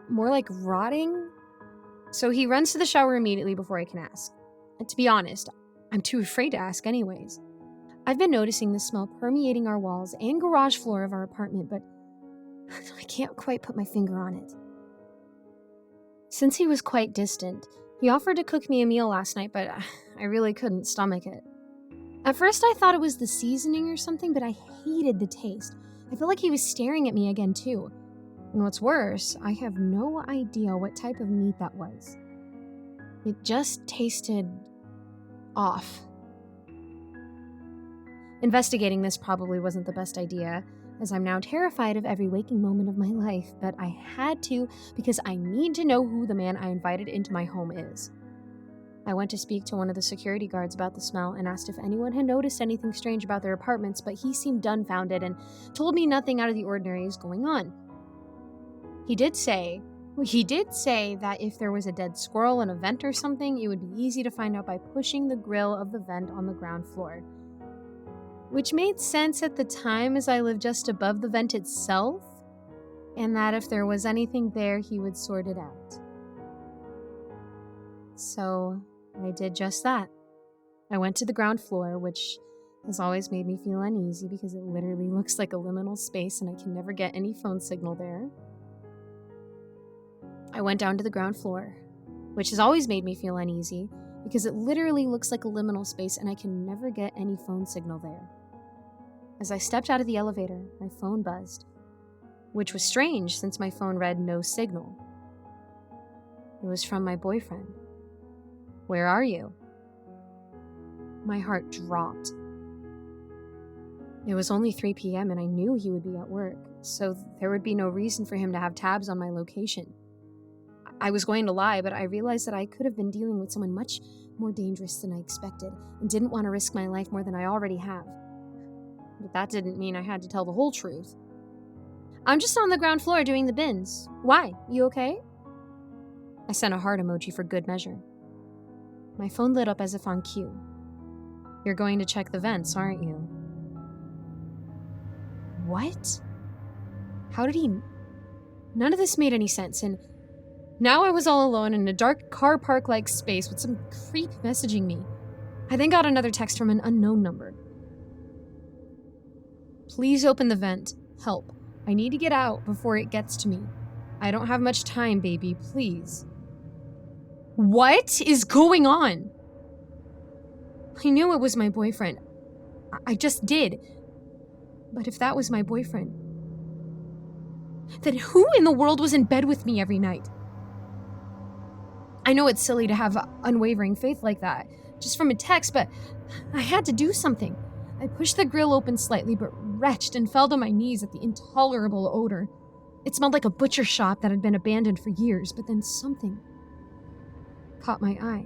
more like rotting. So he runs to the shower immediately before I can ask. And to be honest, I'm too afraid to ask anyways. I've been noticing the smell permeating our walls and garage floor of our apartment, but I can't quite put my finger on it. Since he was quite distant, he offered to cook me a meal last night, but I really couldn't stomach it. At first I thought it was the seasoning or something, but I hated the taste. I felt like he was staring at me again too. And what's worse, I have no idea what type of meat that was. It just tasted off. Investigating this probably wasn't the best idea, as I'm now terrified of every waking moment of my life, but I had to because I need to know who the man I invited into my home is. I went to speak to one of the security guards about the smell and asked if anyone had noticed anything strange about their apartments, but he seemed dumbfounded and told me nothing out of the ordinary is going on. He did say that if there was a dead squirrel in a vent or something, it would be easy to find out by pushing the grill of the vent on the ground floor. Which made sense at the time as I lived just above the vent itself, and that if there was anything there, he would sort it out. So I did just that. I went to the ground floor, which has always made me feel uneasy because it literally looks like a liminal space and I can never get any phone signal there. I went down to the ground floor, which has always made me feel uneasy because it literally looks like a liminal space and I can never get any phone signal there. As I stepped out of the elevator, my phone buzzed, which was strange since my phone read no signal. It was from my boyfriend. "Where are you?" My heart dropped. It was only 3 p.m. and I knew he would be at work, so there would be no reason for him to have tabs on my location. I was going to lie, but I realized that I could have been dealing with someone much more dangerous than I expected and didn't want to risk my life more than I already have. But that didn't mean I had to tell the whole truth. "I'm just on the ground floor doing the bins. Why? You okay?" I sent a heart emoji for good measure. My phone lit up as if on cue. "You're going to check the vents, aren't you?" What? How did he... None of this made any sense, and now I was all alone in a dark car park-like space with some creep messaging me. I then got another text from an unknown number. "Please open the vent. Help. I need to get out before it gets to me. I don't have much time, baby. Please." What is going on? I knew it was my boyfriend. I just did. But if that was my boyfriend, then who in the world was in bed with me every night? I know it's silly to have unwavering faith like that, just from a text, but I had to do something. I pushed the grill open slightly, but retched and fell to my knees at the intolerable odor. It smelled like a butcher shop that had been abandoned for years, but then something caught my eye.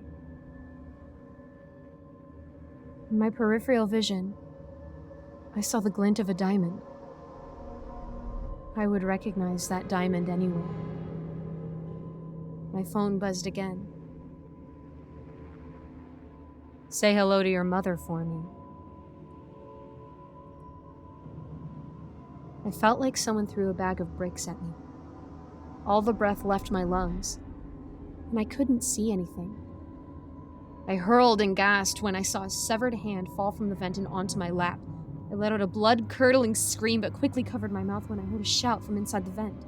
In my peripheral vision, I saw the glint of a diamond. I would recognize that diamond anywhere. My phone buzzed again. "Say hello to your mother for me." I felt like someone threw a bag of bricks at me. All the breath left my lungs, and I couldn't see anything. I hurled and gasped when I saw a severed hand fall from the vent and onto my lap. I let out a blood-curdling scream, but quickly covered my mouth when I heard a shout from inside the vent.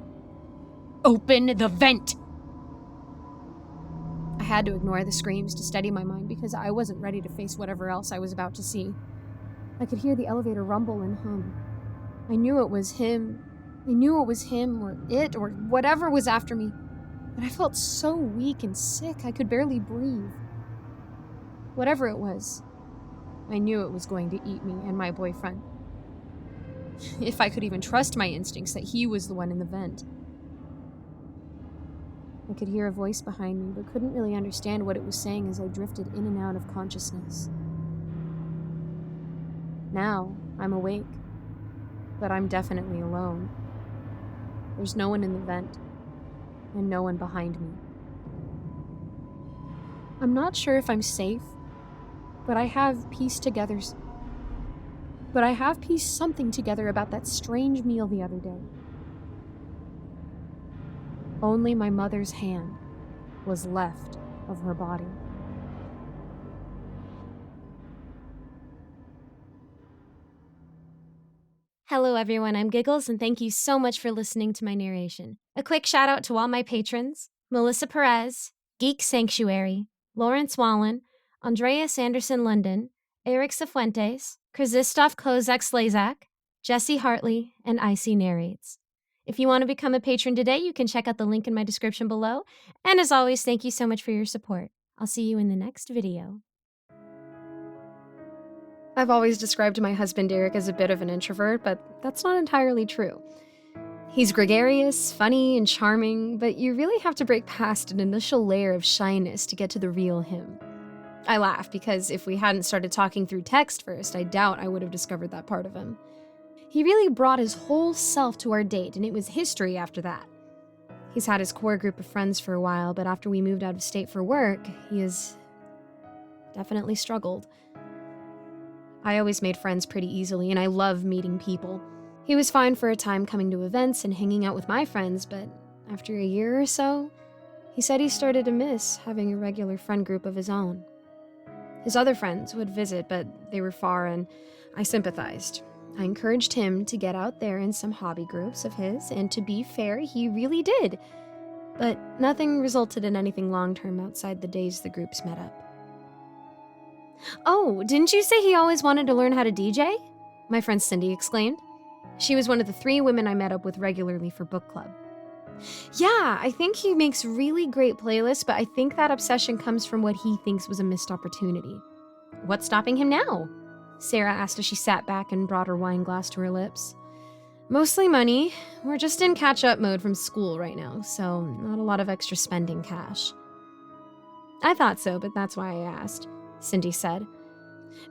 "Open the vent!" I had to ignore the screams to steady my mind because I wasn't ready to face whatever else I was about to see. I could hear the elevator rumble and hum. I knew it was him. Or it, or whatever was after me. But I felt so weak and sick I could barely breathe. Whatever it was, I knew it was going to eat me and my boyfriend. If I could even trust my instincts that he was the one in the vent. I could hear a voice behind me, but couldn't really understand what it was saying as I drifted in and out of consciousness. Now, I'm awake, but I'm definitely alone. There's no one in the vent, and no one behind me. I'm not sure if I'm safe, but I have pieced something together about that strange meal the other day. Only my mother's hand was left of her body. Hello everyone, I'm Giggles, and thank you so much for listening to my narration. A quick shout out to all my patrons: Melissa Perez, Geek Sanctuary, Lawrence Wallen, Andrea Sanderson London, Eric Cifuentes, Krzysztof Kozak-Slazak, Jesse Hartley, and Icy Narrates. If you want to become a patron today, you can check out the link in my description below. And as always, thank you so much for your support. I'll see you in the next video. I've always described my husband Derek as a bit of an introvert, but that's not entirely true. He's gregarious, funny, and charming, but you really have to break past an initial layer of shyness to get to the real him. I laugh because if we hadn't started talking through text first, I doubt I would have discovered that part of him. He really brought his whole self to our date, and it was history after that. He's had his core group of friends for a while, but after we moved out of state for work, he has definitely struggled. I always made friends pretty easily, and I love meeting people. He was fine for a time coming to events and hanging out with my friends, but after a year or so, he said he started to miss having a regular friend group of his own. His other friends would visit, but they were far, and I sympathized. I encouraged him to get out there in some hobby groups of his, and to be fair, he really did. But nothing resulted in anything long-term outside the days the groups met up. "Oh, didn't you say he always wanted to learn how to DJ?" my friend Cindy exclaimed. She was one of the 3 women I met up with regularly for book club. "Yeah, I think he makes really great playlists, but I think that obsession comes from what he thinks was a missed opportunity." "What's stopping him now?" Sarah asked as she sat back and brought her wine glass to her lips. "Mostly money. We're just in catch-up mode from school right now, so not a lot of extra spending cash." "I thought so, but that's why I asked," Cindy said.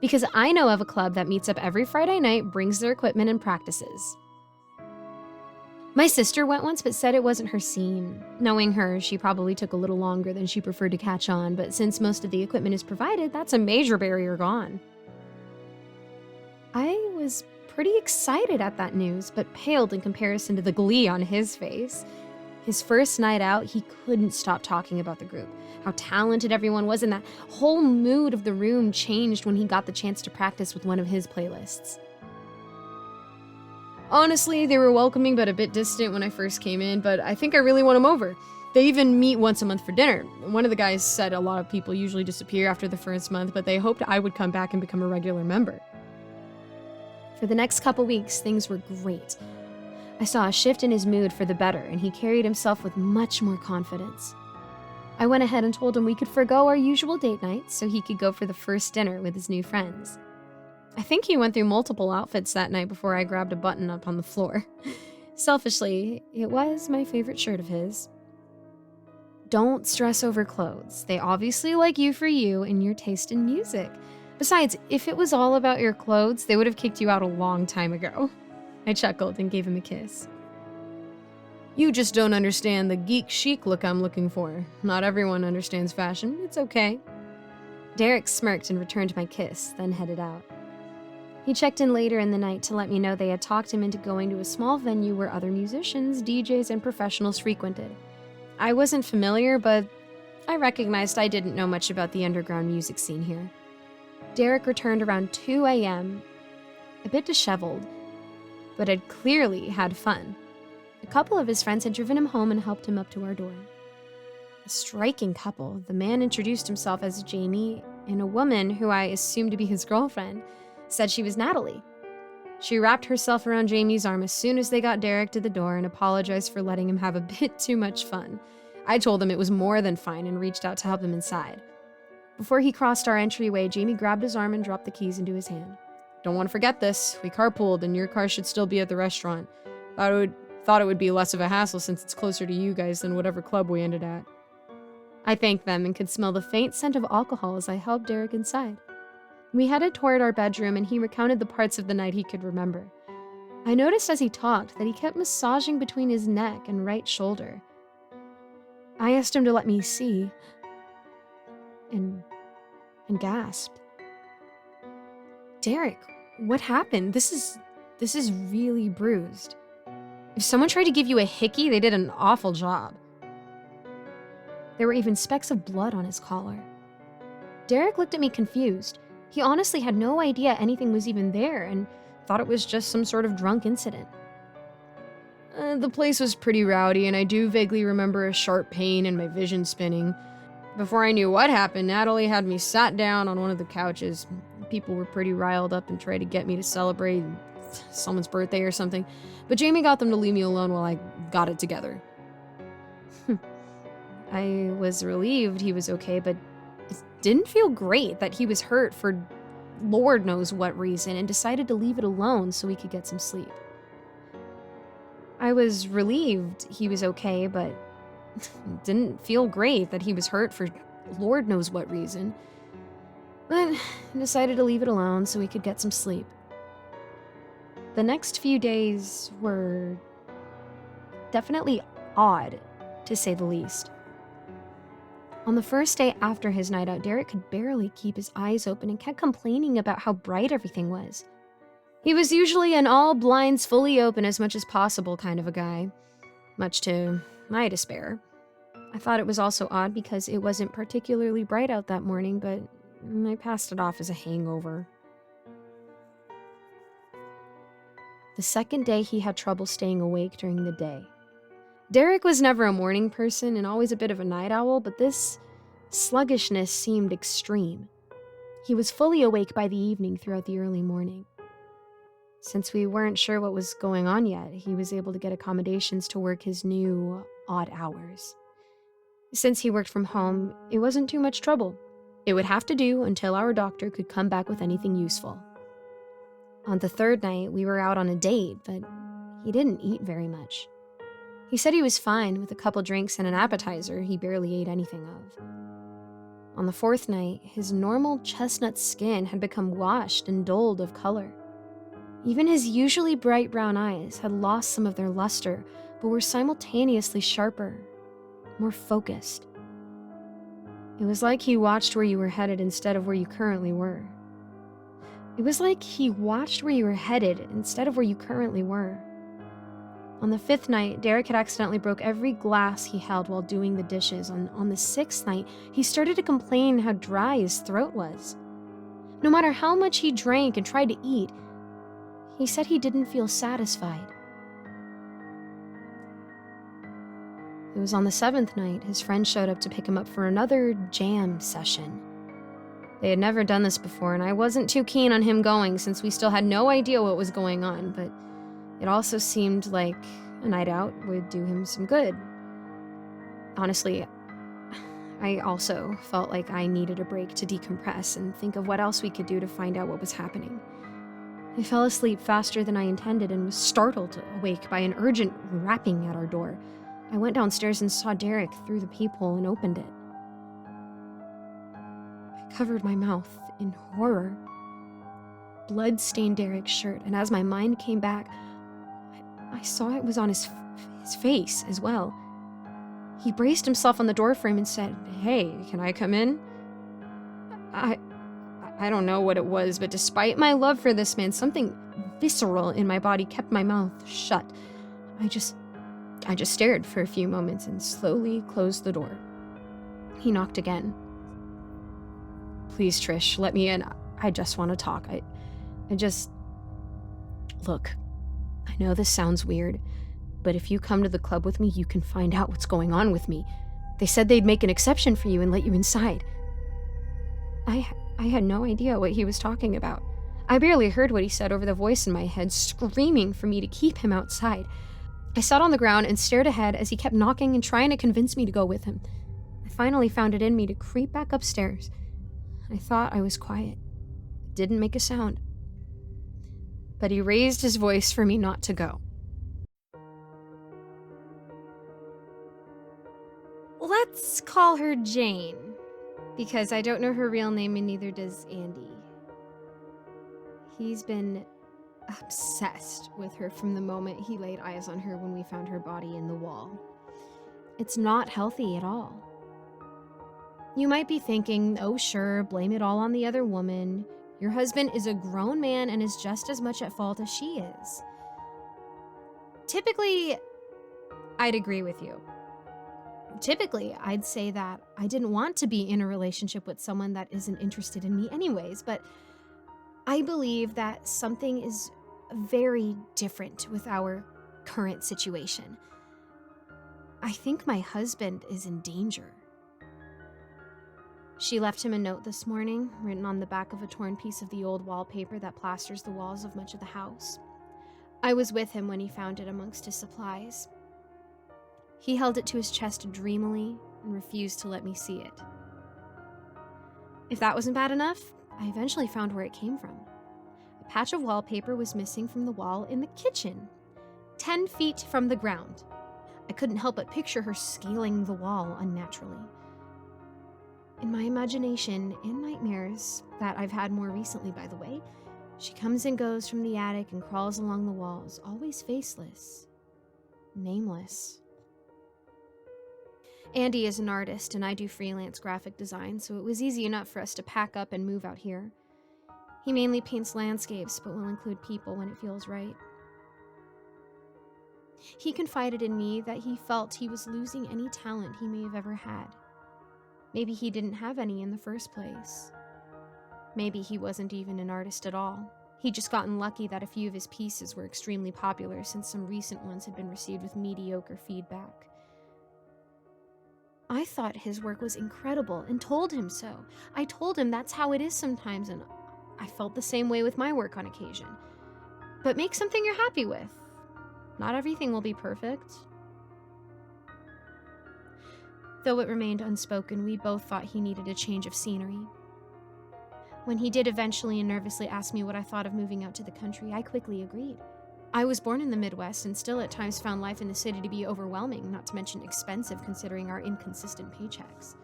"Because I know of a club that meets up every Friday night, brings their equipment, and practices." My sister went once but said it wasn't her scene. Knowing her, she probably took a little longer than she preferred to catch on, but since most of the equipment is provided, that's a major barrier gone. I was pretty excited at that news, but paled in comparison to the glee on his face. His first night out, he couldn't stop talking about the group, how talented everyone was, and that whole mood of the room changed when he got the chance to practice with one of his playlists. "Honestly, they were welcoming but a bit distant when I first came in, but I think I really want them over. They even meet once a month for dinner. One of the guys said a lot of people usually disappear after the first month, but they hoped I would come back and become a regular member." For the next couple weeks, things were great. I saw a shift in his mood for the better, and he carried himself with much more confidence. I went ahead and told him we could forgo our usual date nights so he could go for the first dinner with his new friends. I think he went through multiple outfits that night before I grabbed a button up on the floor. Selfishly, it was my favorite shirt of his. don't stress over clothes. They obviously like you for you and your taste in music. Besides, if it was all about your clothes, they would have kicked you out a long time ago." I chuckled and gave him a kiss. "You just don't understand the geek chic look I'm looking for. Not everyone understands fashion. It's okay." Derek smirked and returned my kiss, then headed out. He checked in later in the night to let me know they had talked him into going to a small venue where other musicians, DJs, and professionals frequented. I wasn't familiar, but I recognized I didn't know much about the underground music scene here. Derek returned around 2 a.m., a bit disheveled, but had clearly had fun. A couple of his friends had driven him home and helped him up to our door. A striking couple. The man introduced himself as Jamie, and a woman, who I assumed to be his girlfriend, said she was Natalie. She wrapped herself around Jamie's arm as soon as they got Derek to the door and apologized for letting him have a bit too much fun. I told him it was more than fine and reached out to help him inside. Before he crossed our entryway, Jamie grabbed his arm and dropped the keys into his hand. "Don't want to forget this. We carpooled and your car should still be at the restaurant. Thought it would be less of a hassle since it's closer to you guys than whatever club we ended at." I thanked them and could smell the faint scent of alcohol as I helped Derek inside. We headed toward our bedroom and he recounted the parts of the night he could remember. I noticed as he talked that he kept massaging between his neck and right shoulder. I asked him to let me see and gasped. "Derek, what happened? This is really bruised. If someone tried to give you a hickey, they did an awful job." There were even specks of blood on his collar. Derek looked at me confused. He honestly had no idea anything was even there and thought it was just some sort of drunk incident. The place was pretty rowdy, and I do vaguely remember a sharp pain and my vision spinning. Before I knew what happened, Natalie had me sat down on one of the couches. People were pretty riled up and tried to get me to celebrate someone's birthday or something, but Jamie got them to leave me alone while I got it together. I was relieved he was okay, but it didn't feel great that he was hurt for Lord knows what reason and decided to leave it alone so we could get some sleep. I was relieved he was okay, but it didn't feel great that he was hurt for Lord knows what reason. But I decided to leave it alone so we could get some sleep. The next few days were definitely odd, to say the least. On the first day after his night out, Derek could barely keep his eyes open and kept complaining about how bright everything was. He was usually an all blinds fully open as much as possible kind of a guy, much to my despair. I thought it was also odd because it wasn't particularly bright out that morning, but I passed it off as a hangover. The second day, he had trouble staying awake during the day. Derek was never a morning person and always a bit of a night owl, but this sluggishness seemed extreme. He was fully awake by the evening throughout the early morning. Since we weren't sure what was going on yet, he was able to get accommodations to work his new odd hours. Since he worked from home, it wasn't too much trouble. It would have to do until our doctor could come back with anything useful. On the third night, we were out on a date, but he didn't eat very much. He said he was fine with a couple drinks and an appetizer he barely ate anything of. On the fourth night, his normal chestnut skin had become washed and dulled of color. Even his usually bright brown eyes had lost some of their luster, but were simultaneously sharper, more focused. It was like he watched where you were headed instead of where you currently were. On the fifth night, Derek had accidentally broke every glass he held while doing the dishes. On the sixth night, he started to complain how dry his throat was. No matter how much he drank and tried to eat, he said he didn't feel satisfied. It was on the seventh night his friend showed up to pick him up for another jam session. They had never done this before, and I wasn't too keen on him going since we still had no idea what was going on, but it also seemed like a night out would do him some good. Honestly, I also felt like I needed a break to decompress and think of what else we could do to find out what was happening. I fell asleep faster than I intended and was startled awake by an urgent rapping at our door. I went downstairs and saw Derek through the peephole and opened it. I covered my mouth in horror. Blood stained Derek's shirt, and as my mind came back, I saw it was on his face as well. He braced himself on the doorframe and said, "Hey, can I come in?" I don't know what it was, but despite my love for this man, something visceral in my body kept my mouth shut. I just stared for a few moments and slowly closed the door. He knocked again. "Please, Trish, let me in. I just want to talk. Look, I know this sounds weird, but if you come to the club with me, you can find out what's going on with me. They said they'd make an exception for you and let you inside." I had no idea what he was talking about. I barely heard what he said over the voice in my head, screaming for me to keep him outside. I sat on the ground and stared ahead as he kept knocking and trying to convince me to go with him. I finally found it in me to creep back upstairs. I thought I was quiet. Didn't make a sound. But he raised his voice for me not to go. Let's call her Jane, because I don't know her real name and neither does Andy. He's been obsessed with her from the moment he laid eyes on her when we found her body in the wall. It's not healthy at all. You might be thinking, oh sure, blame it all on the other woman. Your husband is a grown man and is just as much at fault as she is. Typically, I'd agree with you. Typically, I'd say that I didn't want to be in a relationship with someone that isn't interested in me anyways, but I believe that something is very different with our current situation. I think my husband is in danger. She left him a note this morning, written on the back of a torn piece of the old wallpaper that plasters the walls of much of the house. I was with him when he found it amongst his supplies. He held it to his chest dreamily and refused to let me see it. If that wasn't bad enough, I eventually found where it came from. A patch of wallpaper was missing from the wall in the kitchen, 10 feet from the ground. I couldn't help but picture her scaling the wall unnaturally. In my imagination and nightmares, that I've had more recently by the way, she comes and goes from the attic and crawls along the walls, always faceless, nameless. Andy is an artist and I do freelance graphic design, so it was easy enough for us to pack up and move out here. He mainly paints landscapes, but will include people when it feels right. He confided in me that he felt he was losing any talent he may have ever had. Maybe he didn't have any in the first place. Maybe he wasn't even an artist at all. He'd just gotten lucky that a few of his pieces were extremely popular since some recent ones had been received with mediocre feedback. I thought his work was incredible and told him so. I told him that's how it is sometimes, and I felt the same way with my work on occasion. But make something you're happy with. Not everything will be perfect. Though it remained unspoken, we both thought he needed a change of scenery. When he did eventually and nervously ask me what I thought of moving out to the country, I quickly agreed. I was born in the Midwest and still at times found life in the city to be overwhelming, not to mention expensive considering our inconsistent paychecks.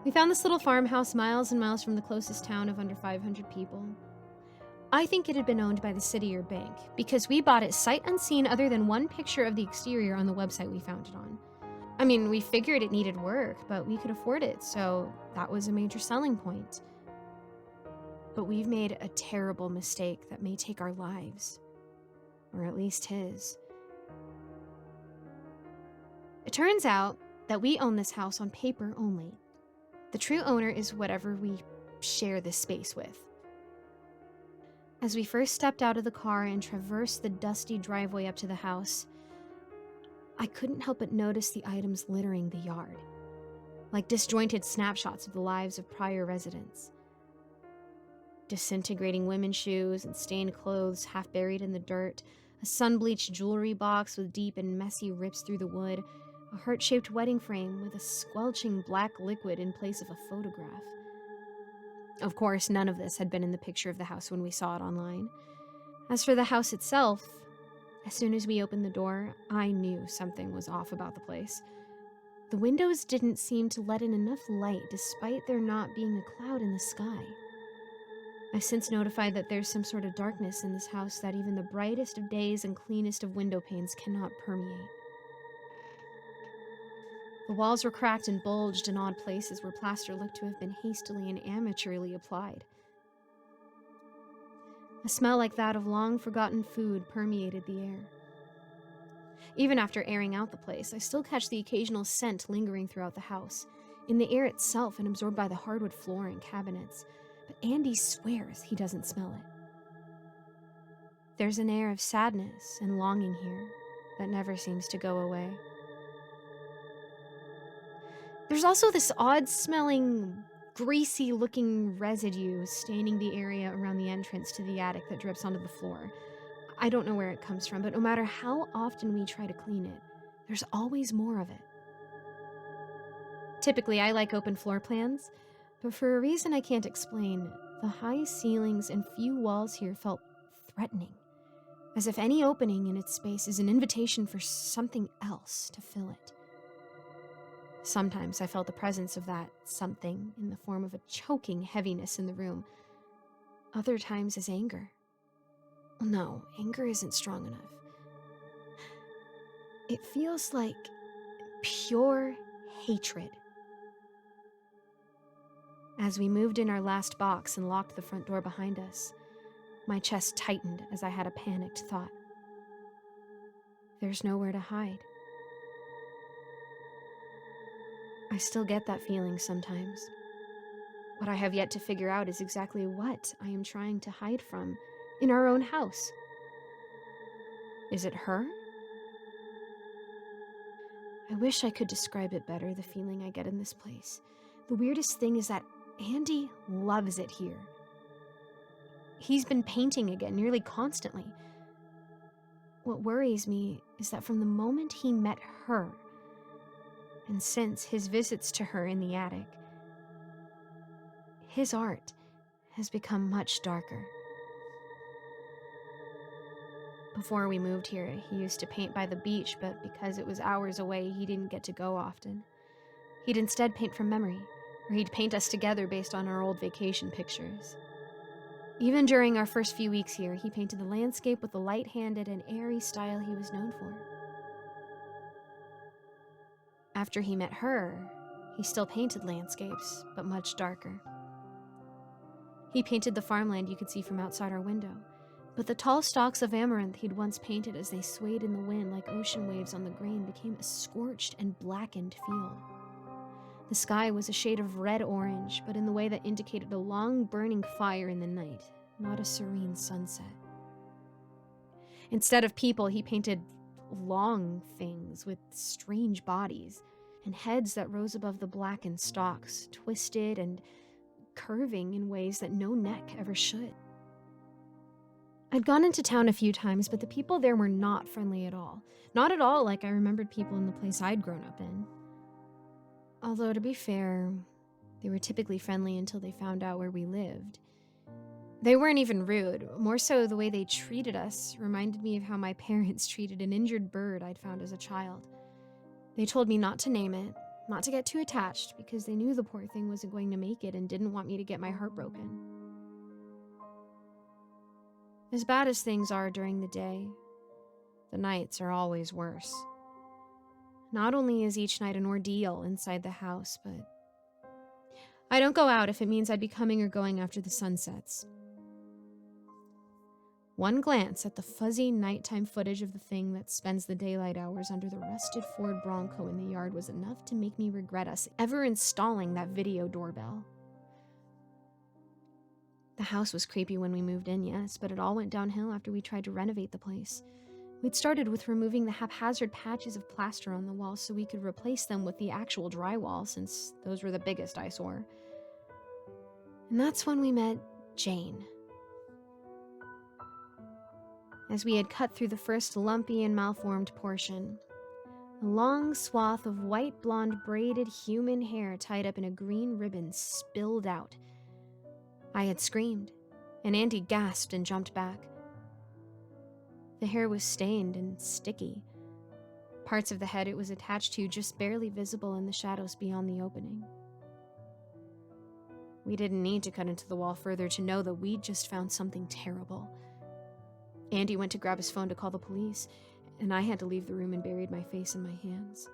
We found this little farmhouse miles and miles from the closest town of under 500 people. I think it had been owned by the city or bank, because we bought it sight unseen other than one picture of the exterior on the website we found it on. I mean, we figured it needed work, but we could afford it, so that was a major selling point. But we've made a terrible mistake that may take our lives. Or at least his. It turns out that we own this house on paper only. The true owner is whatever we share this space with. As we first stepped out of the car and traversed the dusty driveway up to the house, I couldn't help but notice the items littering the yard, like disjointed snapshots of the lives of prior residents. Disintegrating women's shoes and stained clothes half buried in the dirt, a sun-bleached jewelry box with deep and messy rips through the wood, a heart-shaped wedding frame with a squelching black liquid in place of a photograph. Of course, none of this had been in the picture of the house when we saw it online. As for the house itself, As soon as we opened the door, I knew something was off about the place. The windows didn't seem to let in enough light despite there not being a cloud in the sky. I've since notified that there's some sort of darkness in this house that even the brightest of days and cleanest of window panes cannot permeate. The walls were cracked and bulged in odd places where plaster looked to have been hastily and amateurly applied. A smell like that of long-forgotten food permeated the air. Even after airing out the place, I still catch the occasional scent lingering throughout the house, in the air itself and absorbed by the hardwood floor and cabinets, but Andy swears he doesn't smell it. There's an air of sadness and longing here that never seems to go away. There's also this odd-smelling, greasy-looking residue staining the area around the entrance to the attic that drips onto the floor. I don't know where it comes from, but no matter how often we try to clean it, there's always more of it. Typically, I like open floor plans, but for a reason I can't explain, the high ceilings and few walls here felt threatening, as if any opening in its space is an invitation for something else to fill it. Sometimes I felt the presence of that something in the form of a choking heaviness in the room. Other times as anger. No, anger isn't strong enough. It feels like pure hatred. As we moved in our last box and locked the front door behind us, my chest tightened as I had a panicked thought. There's nowhere to hide. I still get that feeling sometimes. What I have yet to figure out is exactly what I am trying to hide from in our own house. Is it her? I wish I could describe it better, the feeling I get in this place. The weirdest thing is that Andy loves it here. He's been painting again nearly constantly. What worries me is that from the moment he met her, and since his visits to her in the attic, his art has become much darker. Before we moved here, he used to paint by the beach, but because it was hours away, he didn't get to go often. He'd instead paint from memory, or he'd paint us together based on our old vacation pictures. Even during our first few weeks here, he painted the landscape with the light-handed and airy style he was known for. After he met her, he still painted landscapes, but much darker. He painted the farmland you could see from outside our window, but the tall stalks of amaranth he'd once painted as they swayed in the wind like ocean waves on the grain became a scorched and blackened field. The sky was a shade of red-orange, but in the way that indicated a long burning fire in the night, not a serene sunset. Instead of people, he painted long things with strange bodies and heads that rose above the blackened stalks, twisted and curving in ways that no neck ever should. I'd gone into town a few times, but the people there were not friendly at all. Not at all like I remembered people in the place I'd grown up in. Although, to be fair, they were typically friendly until they found out where we lived. They weren't even rude. More so, the way they treated us reminded me of how my parents treated an injured bird I'd found as a child. They told me not to name it, not to get too attached, because they knew the poor thing wasn't going to make it and didn't want me to get my heart broken. As bad as things are during the day, the nights are always worse. Not only is each night an ordeal inside the house, but I don't go out if it means I'd be coming or going after the sun sets. One glance at the fuzzy nighttime footage of the thing that spends the daylight hours under the rusted Ford Bronco in the yard was enough to make me regret us ever installing that video doorbell. The house was creepy when we moved in, yes, but it all went downhill after we tried to renovate the place. We'd started with removing the haphazard patches of plaster on the walls so we could replace them with the actual drywall, since those were the biggest eyesore. And that's when we met Jane. As we had cut through the first lumpy and malformed portion, a long swath of white blonde braided human hair tied up in a green ribbon spilled out. I had screamed, and Andy gasped and jumped back. The hair was stained and sticky. Parts of the head it was attached to just barely visible in the shadows beyond the opening. We didn't need to cut into the wall further to know that we'd just found something terrible. Andy went to grab his phone to call the police, and I had to leave the room and buried my face in my hands.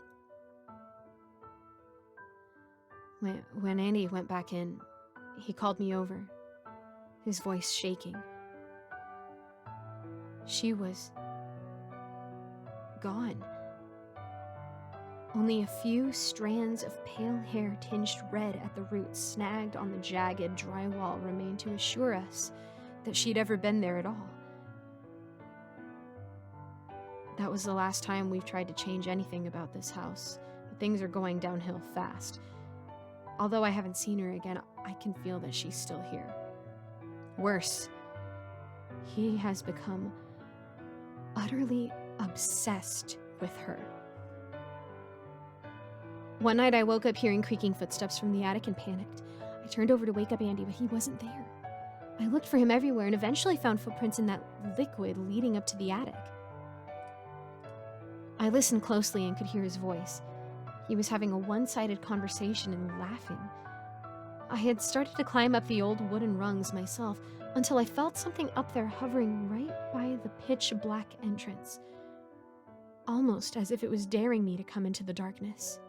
When Andy went back in, he called me over, his voice shaking. She was gone. Only a few strands of pale hair tinged red at the roots snagged on the jagged drywall remained to assure us that she'd ever been there at all. That was the last time we've tried to change anything about this house, but things are going downhill fast. Although I haven't seen her again, I can feel that she's still here. Worse, he has become utterly obsessed with her. One night I woke up hearing creaking footsteps from the attic and panicked. I turned over to wake up Andy, but he wasn't there. I looked for him everywhere and eventually found footprints in that liquid leading up to the attic. I listened closely and could hear his voice. He was having a one-sided conversation and laughing. I had started to climb up the old wooden rungs myself until I felt something up there hovering right by the pitch-black entrance, almost as if it was daring me to come into the darkness.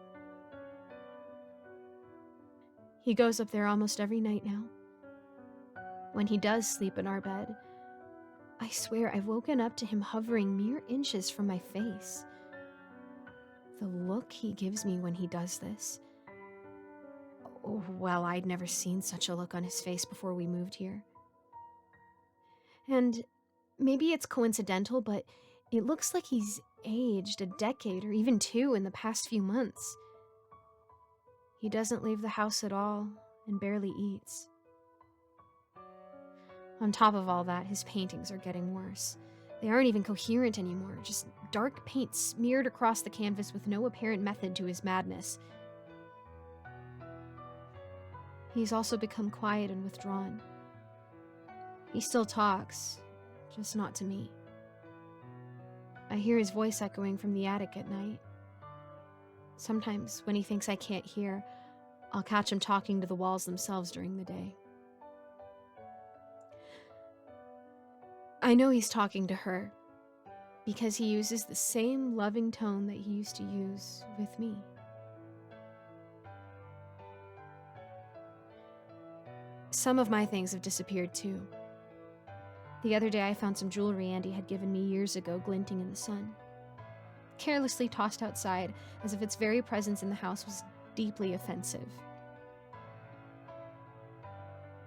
He goes up there almost every night now. When he does sleep in our bed, I swear I've woken up to him hovering mere inches from my face. The look he gives me when he does this. Oh, well, I'd never seen such a look on his face before we moved here. And maybe it's coincidental, but it looks like he's aged a decade or even two in the past few months. He doesn't leave the house at all and barely eats. On top of all that, his paintings are getting worse. They aren't even coherent anymore, just dark paint smeared across the canvas with no apparent method to his madness. He's also become quiet and withdrawn. He still talks, just not to me. I hear his voice echoing from the attic at night. Sometimes, when he thinks I can't hear, I'll catch him talking to the walls themselves during the day. I know he's talking to her because he uses the same loving tone that he used to use with me. Some of my things have disappeared too. The other day I found some jewelry Andy had given me years ago glinting in the sun, carelessly tossed outside as if its very presence in the house was deeply offensive.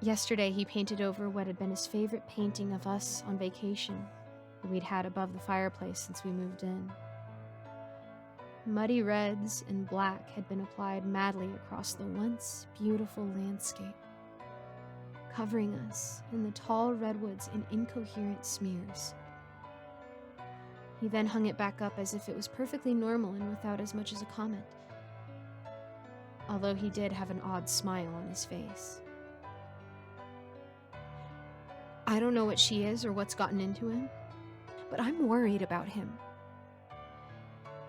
Yesterday, he painted over what had been his favorite painting of us on vacation that we'd had above the fireplace since we moved in. Muddy reds and black had been applied madly across the once beautiful landscape, covering us in the tall redwoods in incoherent smears. He then hung it back up as if it was perfectly normal and without as much as a comment, although he did have an odd smile on his face. I don't know what she is or what's gotten into him, but I'm worried about him.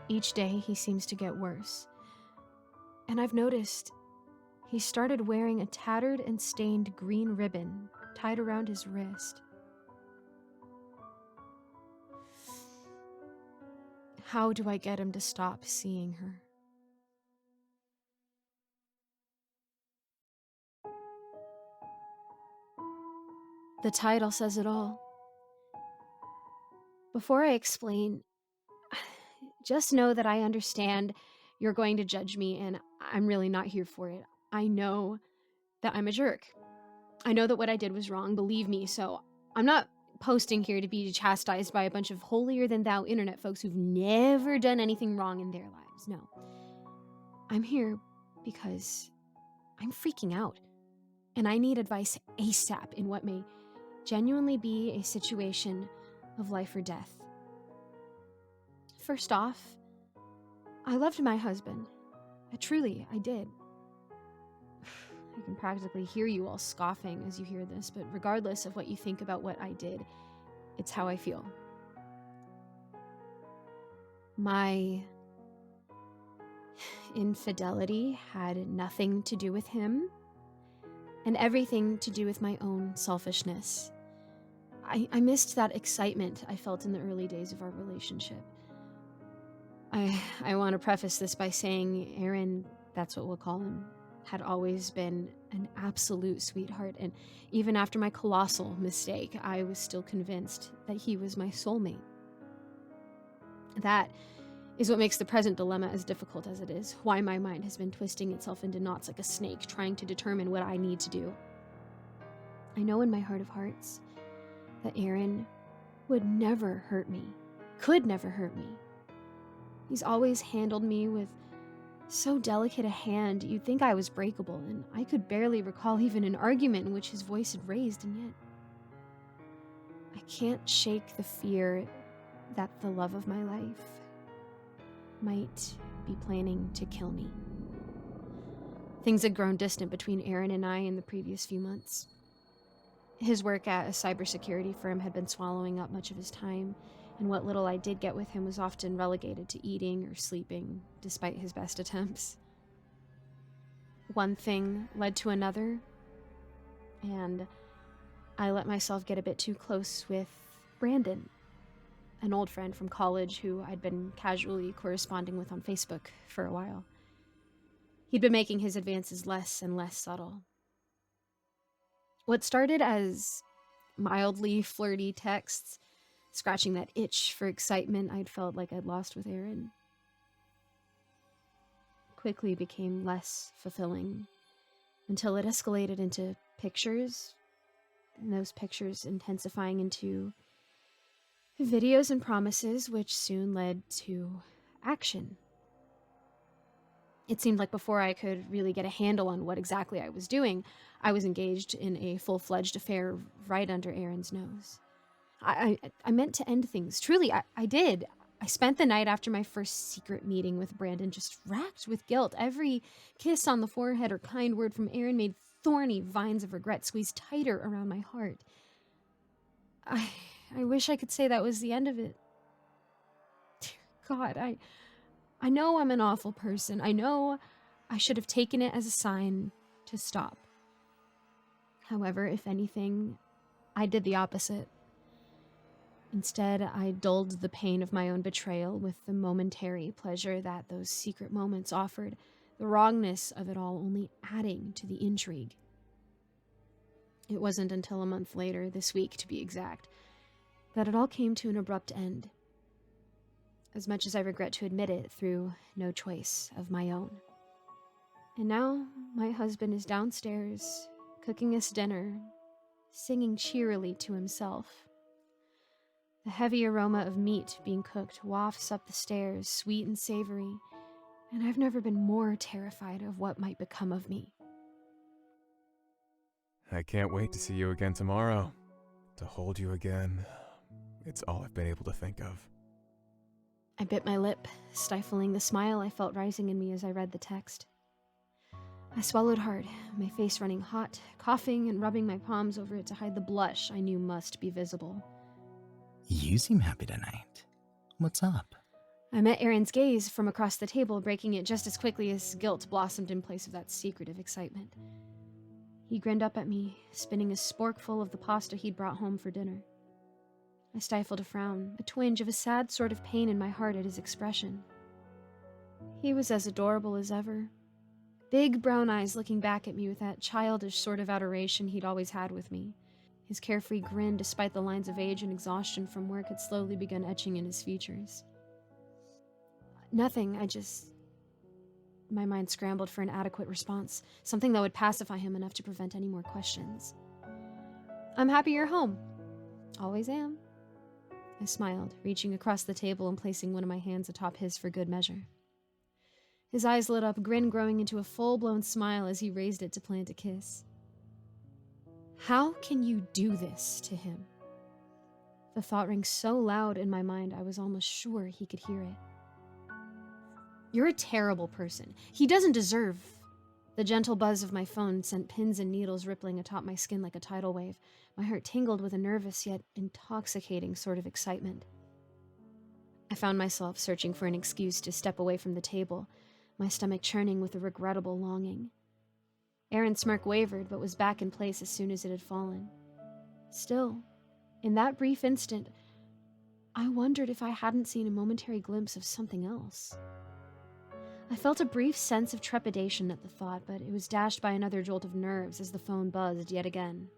Each day he seems to get worse, and I've noticed he started wearing a tattered and stained green ribbon tied around his wrist. How do I get him to stop seeing her? The title says it all. Before I explain, just know that I understand you're going to judge me and I'm really not here for it. I know that I'm a jerk. I know that what I did was wrong, believe me, so I'm not posting here to be chastised by a bunch of holier-than-thou internet folks who've never done anything wrong in their lives. No. I'm here because I'm freaking out, and I need advice ASAP in what may genuinely be a situation of life or death. First off, I loved my husband. I did. I can practically hear you all scoffing as you hear this, but regardless of what you think about what I did, it's how I feel. My infidelity had nothing to do with him, and everything to do with my own selfishness. I missed that excitement I felt in the early days of our relationship. I want to preface this by saying Aaron, that's what we'll call him, had always been an absolute sweetheart, and even after my colossal mistake, I was still convinced that he was my soulmate. That is what makes the present dilemma as difficult as it is, why my mind has been twisting itself into knots like a snake, trying to determine what I need to do. I know in my heart of hearts that Aaron would never hurt me, could never hurt me. He's always handled me with so delicate a hand, you'd think I was breakable, and I could barely recall even an argument in which his voice had raised, and yet I can't shake the fear that the love of my life might be planning to kill me. Things had grown distant between Aaron and I in the previous few months. His work at a cybersecurity firm had been swallowing up much of his time, and what little I did get with him was often relegated to eating or sleeping, despite his best attempts. One thing led to another, and I let myself get a bit too close with Brandon, an old friend from college who I'd been casually corresponding with on Facebook for a while. He'd been making his advances less and less subtle. What started as mildly flirty texts, scratching that itch for excitement I'd felt like I'd lost with Aaron, quickly became less fulfilling until it escalated into pictures, and those pictures intensifying into videos and promises, which soon led to action. It seemed like before I could really get a handle on what exactly I was doing, I was engaged in a full-fledged affair right under Aaron's nose. I meant to end things. Truly, I did. I spent the night after my first secret meeting with Brandon just racked with guilt. Every kiss on the forehead or kind word from Aaron made thorny vines of regret squeeze tighter around my heart. I wish I could say that was the end of it. Dear God, I know I'm an awful person. I know I should have taken it as a sign to stop. However, if anything, I did the opposite. Instead, I dulled the pain of my own betrayal with the momentary pleasure that those secret moments offered, the wrongness of it all only adding to the intrigue. It wasn't until a month later, this week to be exact, that it all came to an abrupt end. As much as I regret to admit it, through no choice of my own. And now, my husband is downstairs, cooking us dinner, singing cheerily to himself. The heavy aroma of meat being cooked wafts up the stairs, sweet and savory, and I've never been more terrified of what might become of me. I can't wait to see you again tomorrow. To hold you again. It's all I've been able to think of. I bit my lip, stifling the smile I felt rising in me as I read the text. I swallowed hard, my face running hot, coughing and rubbing my palms over it to hide the blush I knew must be visible. You seem happy tonight. What's up? I met Aaron's gaze from across the table, breaking it just as quickly as guilt blossomed in place of that secretive excitement. He grinned up at me, spinning a sporkful of the pasta he'd brought home for dinner. I stifled a frown, a twinge of a sad sort of pain in my heart at his expression. He was as adorable as ever. Big brown eyes looking back at me with that childish sort of adoration he'd always had with me. His carefree grin, despite the lines of age and exhaustion from work, had slowly begun etching in his features. Nothing, My mind scrambled for an adequate response, something that would pacify him enough to prevent any more questions. I'm happy you're home. Always am. I smiled, reaching across the table and placing one of my hands atop his for good measure. His eyes lit up, grin growing into a full-blown smile as he raised it to plant a kiss. How can you do this to him? The thought rang so loud in my mind I was almost sure he could hear it. You're a terrible person. He doesn't deserve... The gentle buzz of my phone sent pins and needles rippling atop my skin like a tidal wave. My heart tingled with a nervous yet intoxicating sort of excitement. I found myself searching for an excuse to step away from the table, my stomach churning with a regrettable longing. Aaron's smirk wavered, but was back in place as soon as it had fallen. Still, in that brief instant, I wondered if I hadn't seen a momentary glimpse of something else. I felt a brief sense of trepidation at the thought, but it was dashed by another jolt of nerves as the phone buzzed yet again.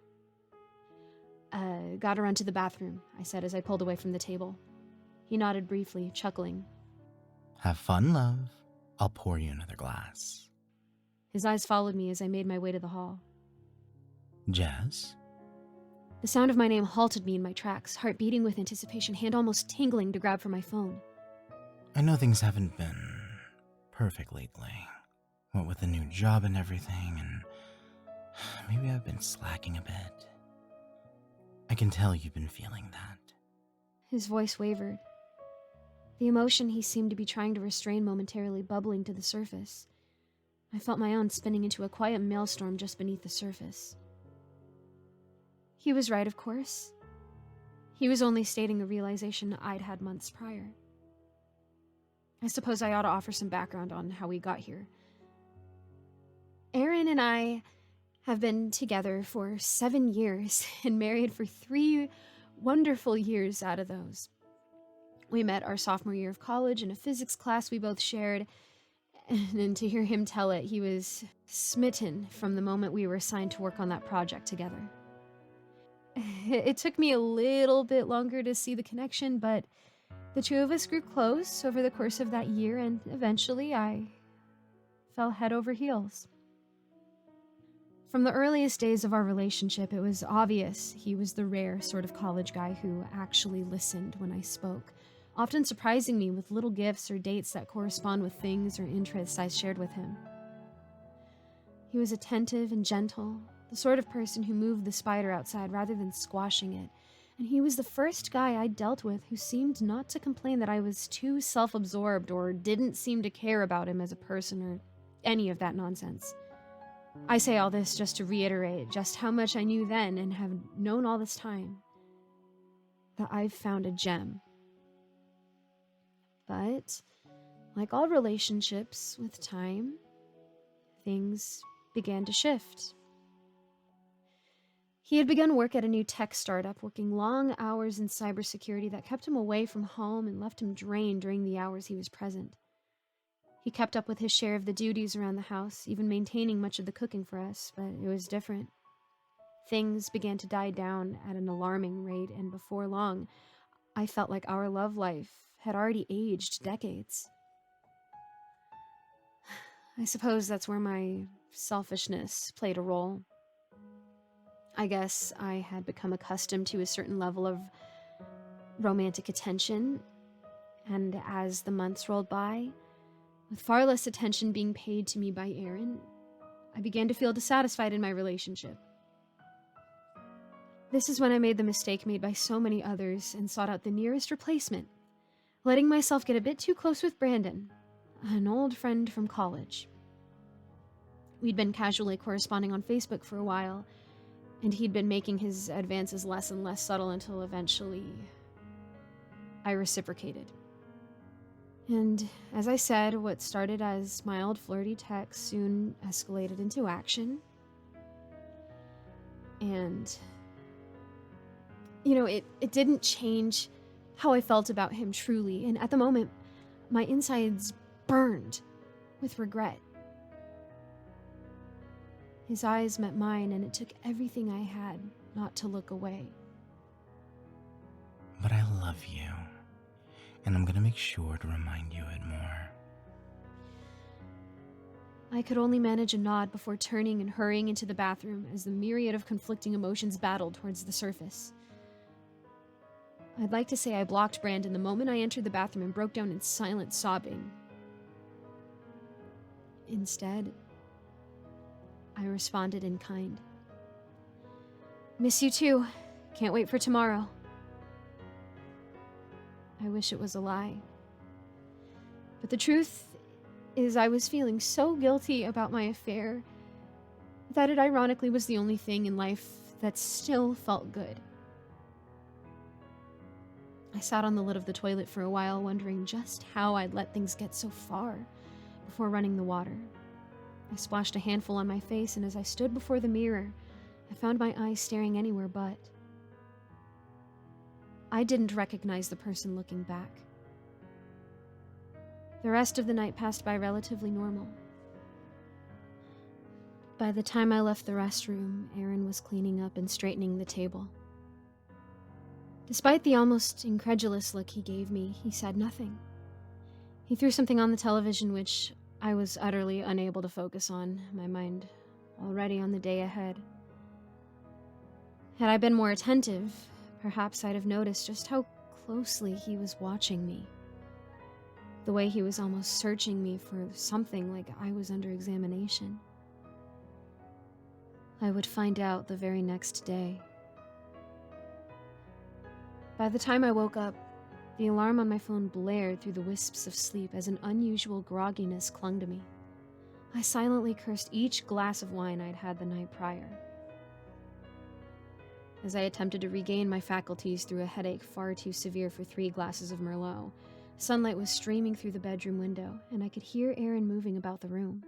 Gotta run to the bathroom, I said as I pulled away from the table. He nodded briefly, chuckling. Have fun, love. I'll pour you another glass. His eyes followed me as I made my way to the hall. Jess? The sound of my name halted me in my tracks, heart beating with anticipation, hand almost tingling to grab for my phone. I know things haven't been perfect lately. What with the new job and everything, and maybe I've been slacking a bit. I can tell you've been feeling that. His voice wavered. The emotion he seemed to be trying to restrain momentarily bubbling to the surface. I felt my own spinning into a quiet maelstrom just beneath the surface. He was right, of course. He was only stating a realization I'd had months prior. I suppose I ought to offer some background on how we got here. Aaron and I have been together for 7 years and married for 3 wonderful years out of those. We met our sophomore year of college in a physics class we both shared, and to hear him tell it, he was smitten from the moment we were assigned to work on that project together. It took me a little bit longer to see the connection, but the two of us grew close over the course of that year, and eventually I fell head over heels. From the earliest days of our relationship, it was obvious he was the rare sort of college guy who actually listened when I spoke, often surprising me with little gifts or dates that correspond with things or interests I shared with him. He was attentive and gentle, the sort of person who moved the spider outside rather than squashing it, and he was the first guy I dealt with who seemed not to complain that I was too self-absorbed or didn't seem to care about him as a person or any of that nonsense. I say all this just to reiterate just how much I knew then and have known all this time. That I've found a gem. But, like all relationships, with time, things began to shift. He had begun work at a new tech startup, working long hours in cybersecurity that kept him away from home and left him drained during the hours he was present. He kept up with his share of the duties around the house, even maintaining much of the cooking for us, but it was different. Things began to die down at an alarming rate, and before long, I felt like our love life had already aged decades. I suppose that's where my selfishness played a role. I guess I had become accustomed to a certain level of romantic attention, and as the months rolled by, with far less attention being paid to me by Aaron, I began to feel dissatisfied in my relationship. This is when I made the mistake made by so many others and sought out the nearest replacement, letting myself get a bit too close with Brandon, an old friend from college. We'd been casually corresponding on Facebook for a while, and he'd been making his advances less and less subtle until eventually I reciprocated. And as I said, what started as mild flirty text soon escalated into action. And, it didn't change how I felt about him truly. And at the moment, my insides burned with regret. His eyes met mine, and it took everything I had not to look away. But I love you. And I'm gonna make sure to remind you it more. I could only manage a nod before turning and hurrying into the bathroom as the myriad of conflicting emotions battled towards the surface. I'd like to say I blocked Brandon the moment I entered the bathroom and broke down in silent sobbing. Instead, I responded in kind. Miss you too. Can't wait for tomorrow. I wish it was a lie. But the truth is I was feeling so guilty about my affair that it ironically was the only thing in life that still felt good. I sat on the lid of the toilet for a while, wondering just how I'd let things get so far before running the water. I splashed a handful on my face, and as I stood before the mirror, I found my eyes staring anywhere but. I didn't recognize the person looking back. The rest of the night passed by relatively normal. By the time I left the restroom, Aaron was cleaning up and straightening the table. Despite the almost incredulous look he gave me, he said nothing. He threw something on the television which I was utterly unable to focus on, my mind already on the day ahead. Had I been more attentive, perhaps I'd have noticed just how closely he was watching me. The way he was almost searching me for something, like I was under examination. I would find out the very next day. By the time I woke up, the alarm on my phone blared through the wisps of sleep as an unusual grogginess clung to me. I silently cursed each glass of wine I'd had the night prior. As I attempted to regain my faculties through a headache far too severe for 3 glasses of Merlot, sunlight was streaming through the bedroom window, and I could hear Aaron moving about the room.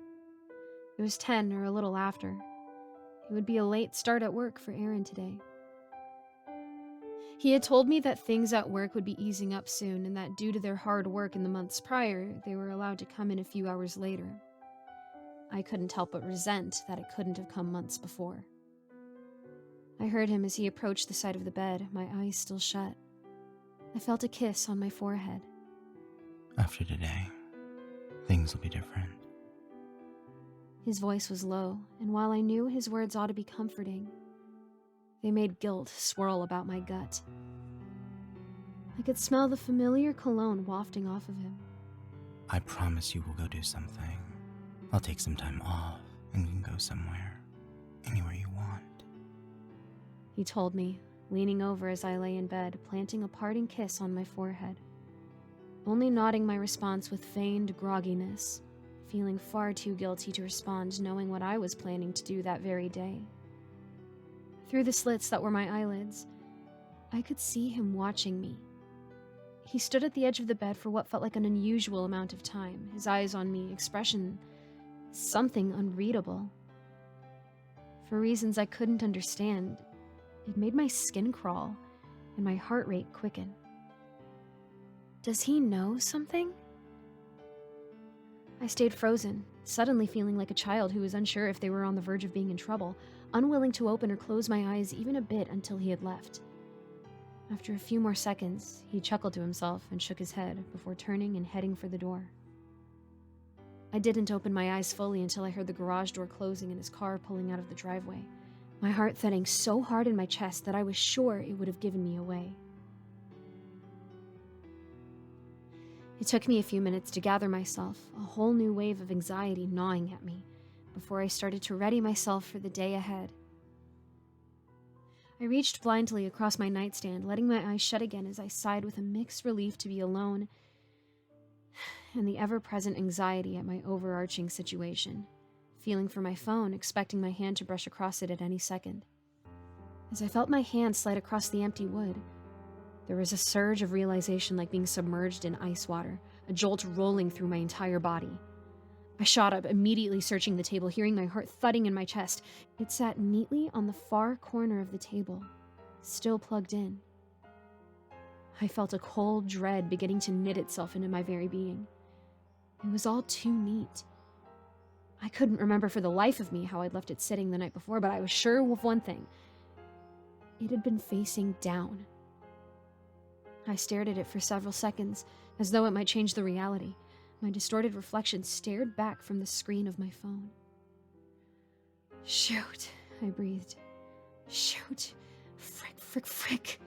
It was 10 or a little after. It would be a late start at work for Aaron today. He had told me that things at work would be easing up soon, and that due to their hard work in the months prior, they were allowed to come in a few hours later. I couldn't help but resent that it couldn't have come months before. I heard him as he approached the side of the bed, my eyes still shut. I felt a kiss on my forehead. After today, things will be different. His voice was low, and while I knew his words ought to be comforting, they made guilt swirl about my gut. I could smell the familiar cologne wafting off of him. I promise you we'll go do something. I'll take some time off, and we can go somewhere. Anywhere you want. He told me, leaning over as I lay in bed, planting a parting kiss on my forehead. Only nodding my response with feigned grogginess, feeling far too guilty to respond, knowing what I was planning to do that very day. Through the slits that were my eyelids, I could see him watching me. He stood at the edge of the bed for what felt like an unusual amount of time, his eyes on me, expression something unreadable. For reasons I couldn't understand, it made my skin crawl and my heart rate quicken. Does he know something? I stayed frozen, suddenly feeling like a child who was unsure if they were on the verge of being in trouble, unwilling to open or close my eyes even a bit until he had left. After a few more seconds, he chuckled to himself and shook his head before turning and heading for the door. I didn't open my eyes fully until I heard the garage door closing and his car pulling out of the driveway, my heart thudding so hard in my chest that I was sure it would have given me away. It took me a few minutes to gather myself, a whole new wave of anxiety gnawing at me, before I started to ready myself for the day ahead. I reached blindly across my nightstand, letting my eyes shut again as I sighed with a mixed relief to be alone and the ever-present anxiety at my overarching situation, feeling for my phone, expecting my hand to brush across it at any second. As I felt my hand slide across the empty wood, there was a surge of realization like being submerged in ice water, a jolt rolling through my entire body. I shot up, immediately searching the table, hearing my heart thudding in my chest. It sat neatly on the far corner of the table, still plugged in. I felt a cold dread beginning to knit itself into my very being. It was all too neat. I couldn't remember for the life of me how I'd left it sitting the night before, but I was sure of one thing. It had been facing down. I stared at it for several seconds, as though it might change the reality. My distorted reflection stared back from the screen of my phone. Shoot, I breathed. Shoot. Frick, frick, frick.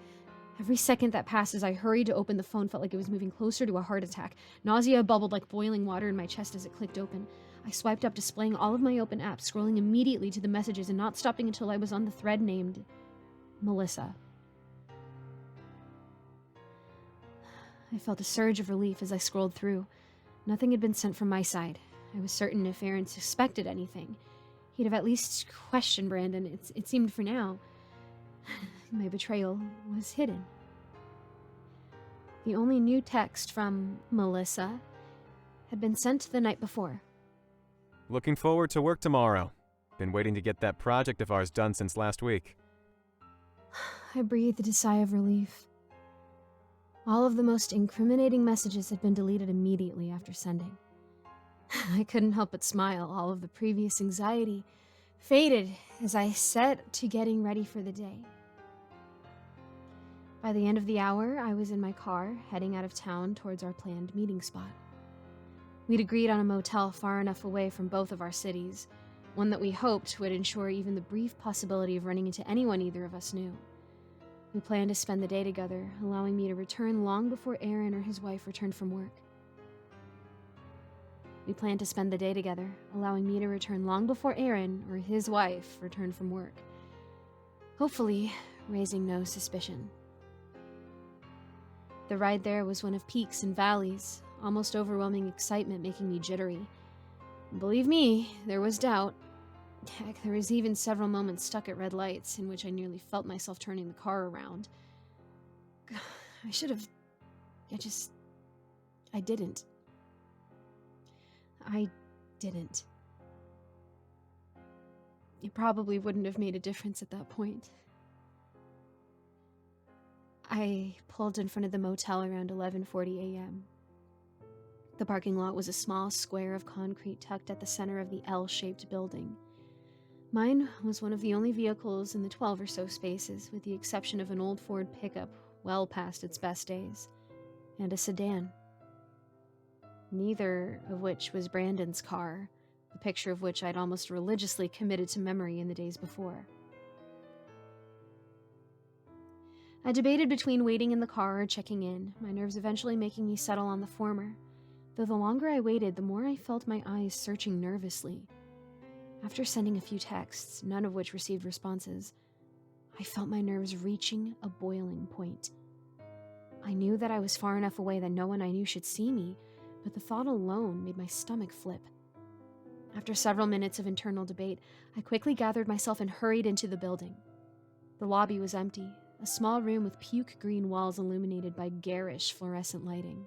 Every second that passed as I hurried to open the phone felt like it was moving closer to a heart attack. Nausea bubbled like boiling water in my chest as it clicked open. I swiped up, displaying all of my open apps, scrolling immediately to the messages and not stopping until I was on the thread named Melissa. I felt a surge of relief as I scrolled through. Nothing had been sent from my side. I was certain if Aaron suspected anything, he'd have at least questioned Brandon. It seemed for now my betrayal was hidden. The only new text from Melissa had been sent the night before. Looking forward to work tomorrow. Been waiting to get that project of ours done since last week. I breathed a sigh of relief. All of the most incriminating messages had been deleted immediately after sending. I couldn't help but smile. All of the previous anxiety faded as I set to getting ready for the day. By the end of the hour, I was in my car, heading out of town towards our planned meeting spot. We'd agreed on a motel far enough away from both of our cities, one that we hoped would ensure even the brief possibility of running into anyone either of us knew. We planned to spend the day together, allowing me to return long before Aaron or his wife returned from work. Hopefully, raising no suspicion. The ride there was one of peaks and valleys, almost overwhelming excitement making me jittery. Believe me, there was doubt. Heck, there was even several moments stuck at red lights in which I nearly felt myself turning the car around. I didn't. It probably wouldn't have made a difference at that point. I pulled in front of the motel around 11:40 a.m. The parking lot was a small square of concrete tucked at the center of the L-shaped building. Mine was one of the only vehicles in the 12 or so spaces, with the exception of an old Ford pickup well past its best days, and a sedan. Neither of which was Brandon's car, the picture of which I'd almost religiously committed to memory in the days before. I debated between waiting in the car or checking in, my nerves eventually making me settle on the former, though the longer I waited, the more I felt my eyes searching nervously. After sending a few texts, none of which received responses, I felt my nerves reaching a boiling point. I knew that I was far enough away that no one I knew should see me, but the thought alone made my stomach flip. After several minutes of internal debate, I quickly gathered myself and hurried into the building. The lobby was empty, a small room with puke-green walls illuminated by garish fluorescent lighting.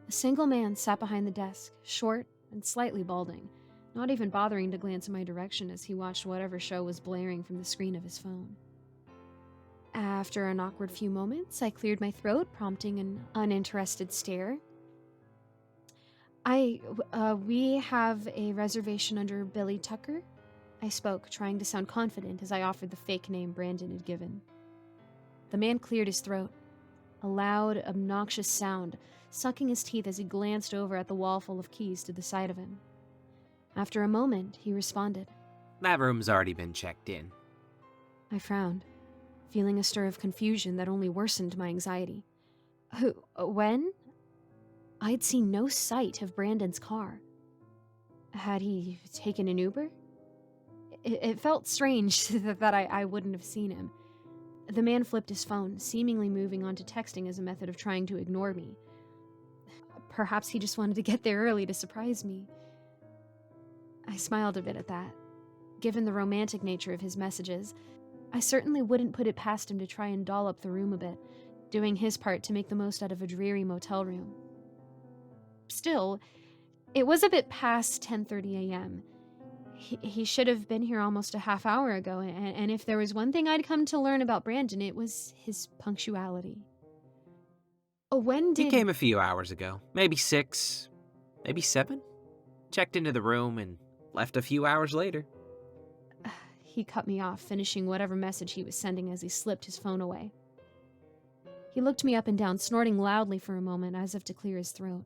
A single man sat behind the desk, short and slightly balding, not even bothering to glance in my direction as he watched whatever show was blaring from the screen of his phone. After an awkward few moments, I cleared my throat, prompting an uninterested stare. We have a reservation under Billy Tucker," I spoke, trying to sound confident as I offered the fake name Brandon had given. The man cleared his throat, a loud, obnoxious sound, sucking his teeth as he glanced over at the wall full of keys to the side of him. After a moment, he responded. "That room's already been checked in." I frowned, feeling a stir of confusion that only worsened my anxiety. When? I'd seen no sight of Brandon's car. Had he taken an Uber? It felt strange that I wouldn't have seen him. The man flipped his phone, seemingly moving on to texting as a method of trying to ignore me. Perhaps he just wanted to get there early to surprise me. I smiled a bit at that. Given the romantic nature of his messages, I certainly wouldn't put it past him to try and doll up the room a bit, doing his part to make the most out of a dreary motel room. Still, it was a bit past 10:30 a.m. He should have been here almost a half hour ago, and if there was one thing I'd come to learn about Brandon, it was his punctuality. He came a few hours ago. Maybe 6, maybe 7. Checked into the room and left a few hours later. He cut me off, finishing whatever message he was sending as he slipped his phone away. He looked me up and down, snorting loudly for a moment as if to clear his throat.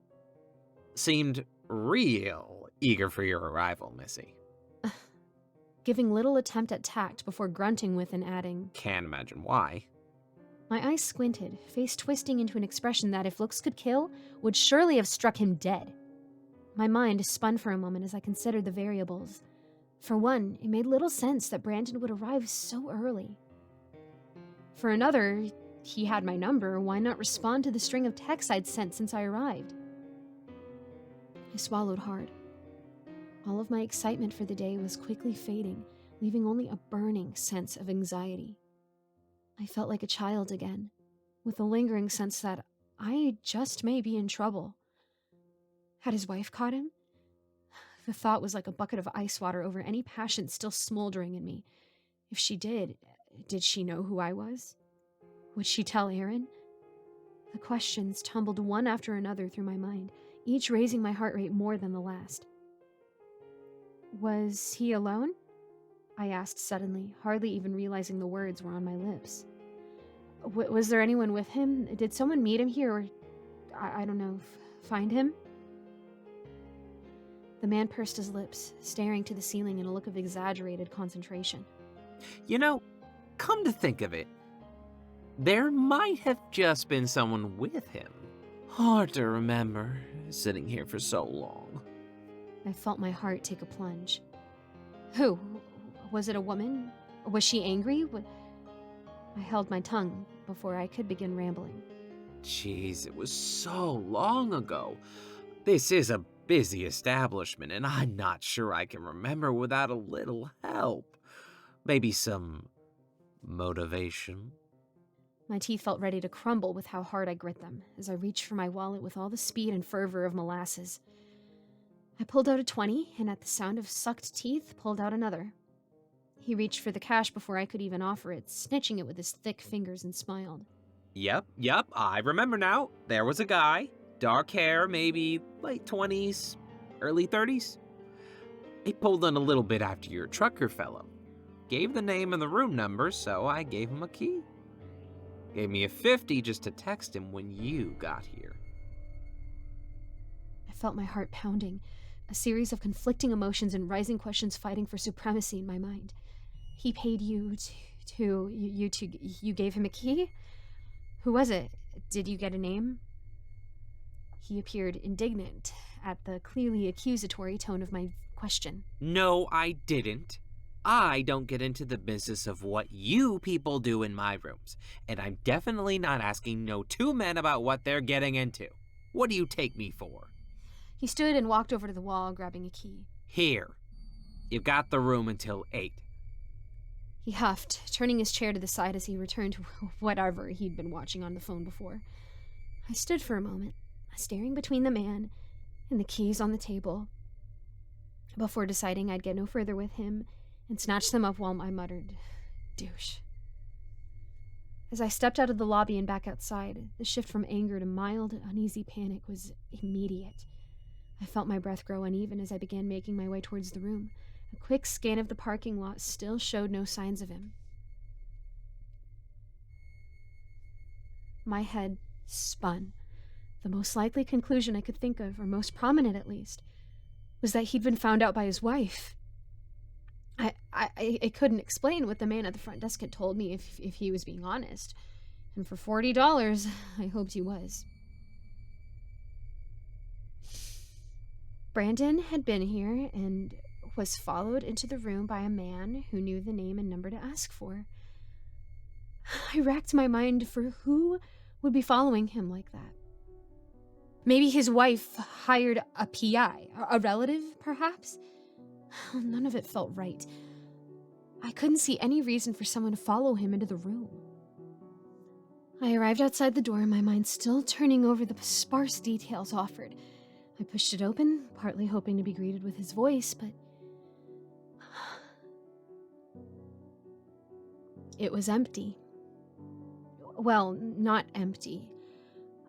Seemed real eager for your arrival, Missy. Giving little attempt at tact before grunting with and adding, "Can't imagine why." My eyes squinted, face twisting into an expression that, if looks could kill, would surely have struck him dead. My mind spun for a moment as I considered the variables. For one, it made little sense that Brandon would arrive so early. For another, he had my number. Why not respond to the string of texts I'd sent since I arrived? I swallowed hard. All of my excitement for the day was quickly fading, leaving only a burning sense of anxiety. I felt like a child again, with a lingering sense that I just may be in trouble. Had his wife caught him? The thought was like a bucket of ice water over any passion still smoldering in me. If she did she know who I was? Would she tell Aaron? The questions tumbled one after another through my mind, each raising my heart rate more than the last. Was he alone? I asked suddenly, hardly even realizing the words were on my lips. Was there anyone with him? Did someone meet him here or, I don't know, find him? The man pursed his lips, staring to the ceiling in a look of exaggerated concentration. You know, come to think of it, there might have just been someone with him. Hard to remember, sitting here for so long. I felt my heart take a plunge. Who? Was it a woman? Was she angry? I held my tongue before I could begin rambling. Jeez, it was so long ago. This is a busy establishment, and I'm not sure I can remember without a little help. Maybe some motivation? My teeth felt ready to crumble with how hard I grit them as I reached for my wallet with all the speed and fervor of molasses. I pulled out a 20, and at the sound of sucked teeth, pulled out another. He reached for the cash before I could even offer it, snitching it with his thick fingers and smiled. Yep, I remember now. There was a guy, dark hair, maybe late 20s, early 30s. He pulled in a little bit after your trucker fellow. Gave the name and the room number, so I gave him a key. Gave me a 50 just to text him when you got here. I felt my heart pounding, a series of conflicting emotions and rising questions fighting for supremacy in my mind. He paid you you gave him a key? Who was it? Did you get a name? He appeared indignant at the clearly accusatory tone of my question. No, I didn't. I don't get into the business of what you people do in my rooms, and I'm definitely not asking no two men about what they're getting into. What do you take me for? He stood and walked over to the wall, grabbing a key. Here. You've got the room until 8. He huffed, turning his chair to the side as he returned to whatever he'd been watching on the phone before. I stood for a moment, staring between the man and the keys on the table, before deciding I'd get no further with him and snatched them up while I muttered, douche. As I stepped out of the lobby and back outside, the shift from anger to mild, uneasy panic was immediate. I felt my breath grow uneven as I began making my way towards the room. A quick scan of the parking lot still showed no signs of him. My head spun. The most likely conclusion I could think of, or most prominent at least, was that he'd been found out by his wife. I couldn't explain what the man at the front desk had told me if he was being honest. And for $40, I hoped he was. Brandon had been here and was followed into the room by a man who knew the name and number to ask for. I racked my mind for who would be following him like that. Maybe his wife hired a PI, a relative, perhaps? None of it felt right. I couldn't see any reason for someone to follow him into the room. I arrived outside the door, my mind still turning over the sparse details offered. I pushed it open, partly hoping to be greeted with his voice, but it was empty. Well, not empty.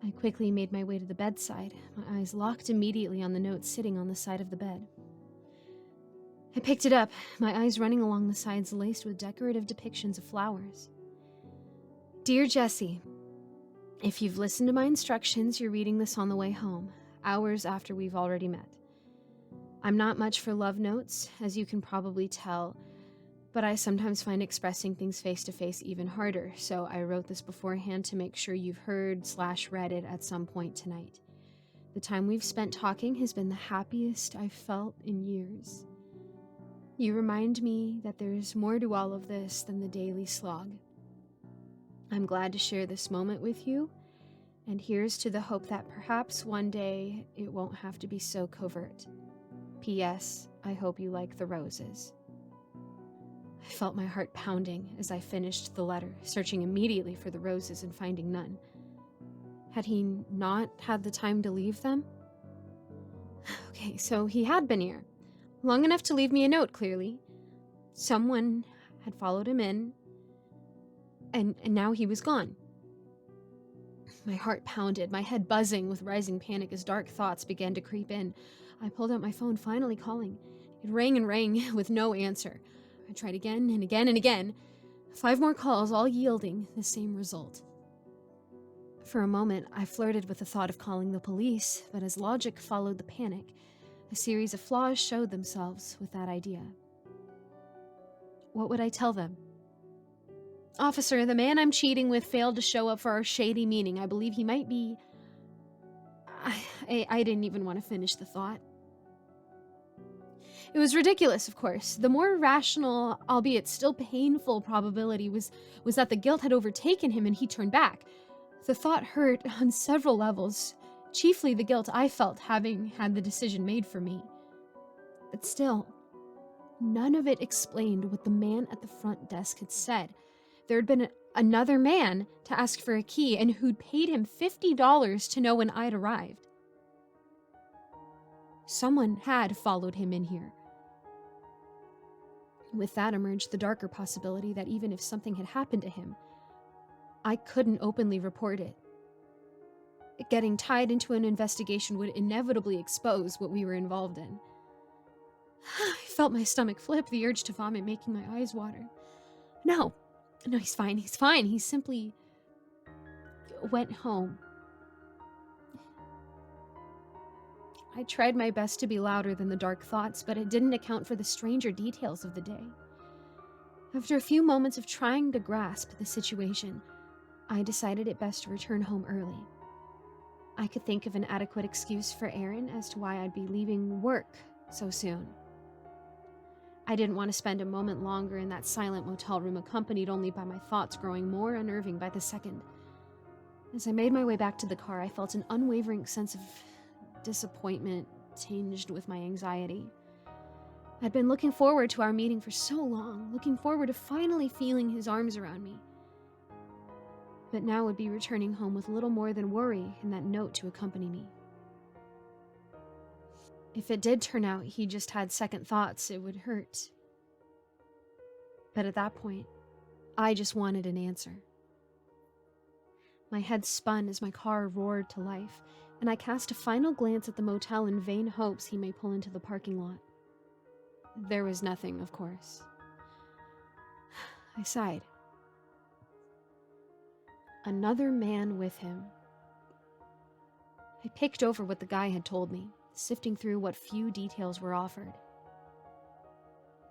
I quickly made my way to the bedside, my eyes locked immediately on the note sitting on the side of the bed. I picked it up, my eyes running along the sides laced with decorative depictions of flowers. Dear Jesse, if you've listened to my instructions, you're reading this on the way home, hours after we've already met. I'm not much for love notes, as you can probably tell, but I sometimes find expressing things face-to-face even harder, so I wrote this beforehand to make sure you've heard/read it at some point tonight. The time we've spent talking has been the happiest I've felt in years. You remind me that there's more to all of this than the daily slog. I'm glad to share this moment with you, and here's to the hope that perhaps one day it won't have to be so covert. P.S. I hope you like the roses. I felt my heart pounding as I finished the letter, searching immediately for the roses and finding none. Had he not had the time to leave them? Okay, so he had been here. Long enough to leave me a note, clearly. Someone had followed him in, and now he was gone. My heart pounded, my head buzzing with rising panic as dark thoughts began to creep in. I pulled out my phone, finally calling. It rang and rang with no answer. I tried again and again and again. 5 more calls, all yielding the same result. For a moment, I flirted with the thought of calling the police, but as logic followed the panic, a series of flaws showed themselves with that idea. What would I tell them? Officer, the man I'm cheating with failed to show up for our shady meeting. I believe he might be... I didn't even want to finish the thought. It was ridiculous, of course. The more rational, albeit still painful, probability was that the guilt had overtaken him and he turned back. The thought hurt on several levels, chiefly the guilt I felt having had the decision made for me. But still, none of it explained what the man at the front desk had said. There had been another man to ask for a key and who'd paid him $50 to know when I'd arrived. Someone had followed him in here. With that emerged the darker possibility that even if something had happened to him, I couldn't openly report it. Getting tied into an investigation would inevitably expose what we were involved in. I felt my stomach flip, the urge to vomit making my eyes water. No, he's fine. He simply went home. I tried my best to be louder than the dark thoughts, but it didn't account for the stranger details of the day. After a few moments of trying to grasp the situation, I decided it best to return home early. I could think of an adequate excuse for Aaron as to why I'd be leaving work so soon. I didn't want to spend a moment longer in that silent motel room, accompanied only by my thoughts growing more unnerving by the second. As I made my way back to the car, I felt an unwavering sense of disappointment tinged with my anxiety. I'd been looking forward to our meeting for so long, looking forward to finally feeling his arms around me. But now would be returning home with little more than worry and that note to accompany me. If it did turn out he just had second thoughts, it would hurt. But at that point, I just wanted an answer. My head spun as my car roared to life, and I cast a final glance at the motel in vain hopes he may pull into the parking lot. There was nothing, of course. I sighed. Another man with him. I picked over what the guy had told me, sifting through what few details were offered.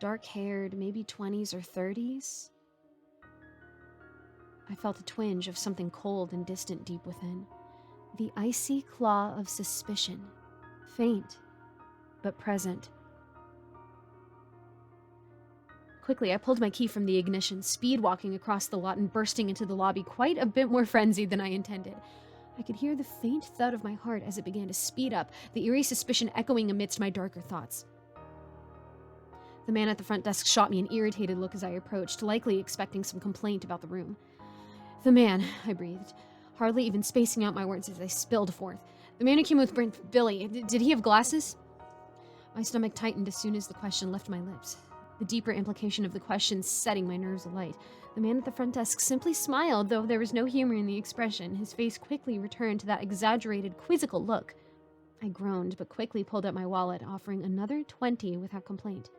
Dark-haired, maybe 20s or 30s. I felt a twinge of something cold and distant deep within. The icy claw of suspicion, faint, but present. Quickly, I pulled my key from the ignition, speed-walking across the lot and bursting into the lobby, quite a bit more frenzied than I intended. I could hear the faint thud of my heart as it began to speed up, the eerie suspicion echoing amidst my darker thoughts. The man at the front desk shot me an irritated look as I approached, likely expecting some complaint about the room. The man, I breathed, hardly even spacing out my words as I spilled forth. The man who came with Billy, did he have glasses? My stomach tightened as soon as the question left my lips, the deeper implication of the question setting my nerves alight. The man at the front desk simply smiled, though there was no humor in the expression. His face quickly returned to that exaggerated, quizzical look. I groaned, but quickly pulled out my wallet, offering another 20 without complaint.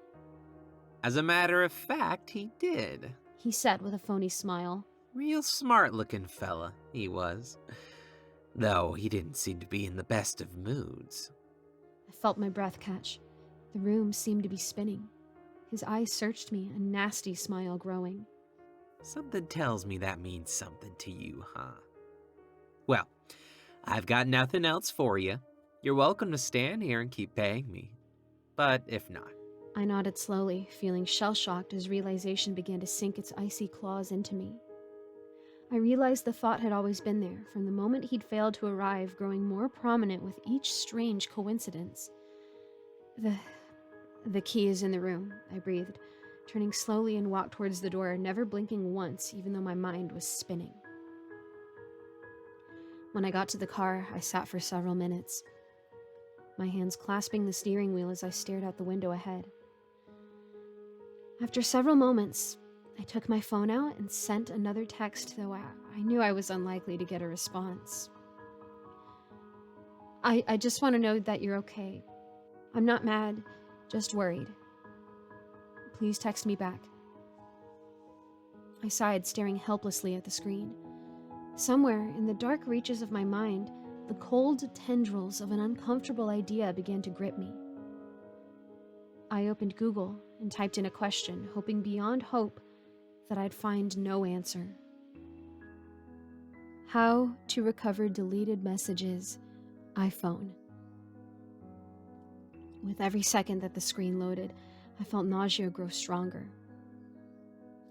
As a matter of fact, he did. He said with a phony smile. Real smart-looking fella, he was. Though he didn't seem to be in the best of moods. I felt my breath catch. The room seemed to be spinning. His eyes searched me, a nasty smile growing. Something tells me that means something to you, huh? Well, I've got nothing else for you. You're welcome to stand here and keep paying me. But if not... I nodded slowly, feeling shell-shocked as realization began to sink its icy claws into me. I realized the thought had always been there, from the moment he'd failed to arrive, growing more prominent with each strange coincidence. The key is in the room, I breathed, turning slowly and walked towards the door, never blinking once, even though my mind was spinning. When I got to the car, I sat for several minutes, my hands clasping the steering wheel as I stared out the window ahead. After several moments, I took my phone out and sent another text, though I knew I was unlikely to get a response. I just want to know that you're okay. I'm not mad, just worried. Please text me back. I sighed, staring helplessly at the screen. Somewhere in the dark reaches of my mind, the cold tendrils of an uncomfortable idea began to grip me. I opened Google and typed in a question, hoping beyond hope that I'd find no answer. How to recover deleted messages, iPhone. With every second that the screen loaded, I felt nausea grow stronger.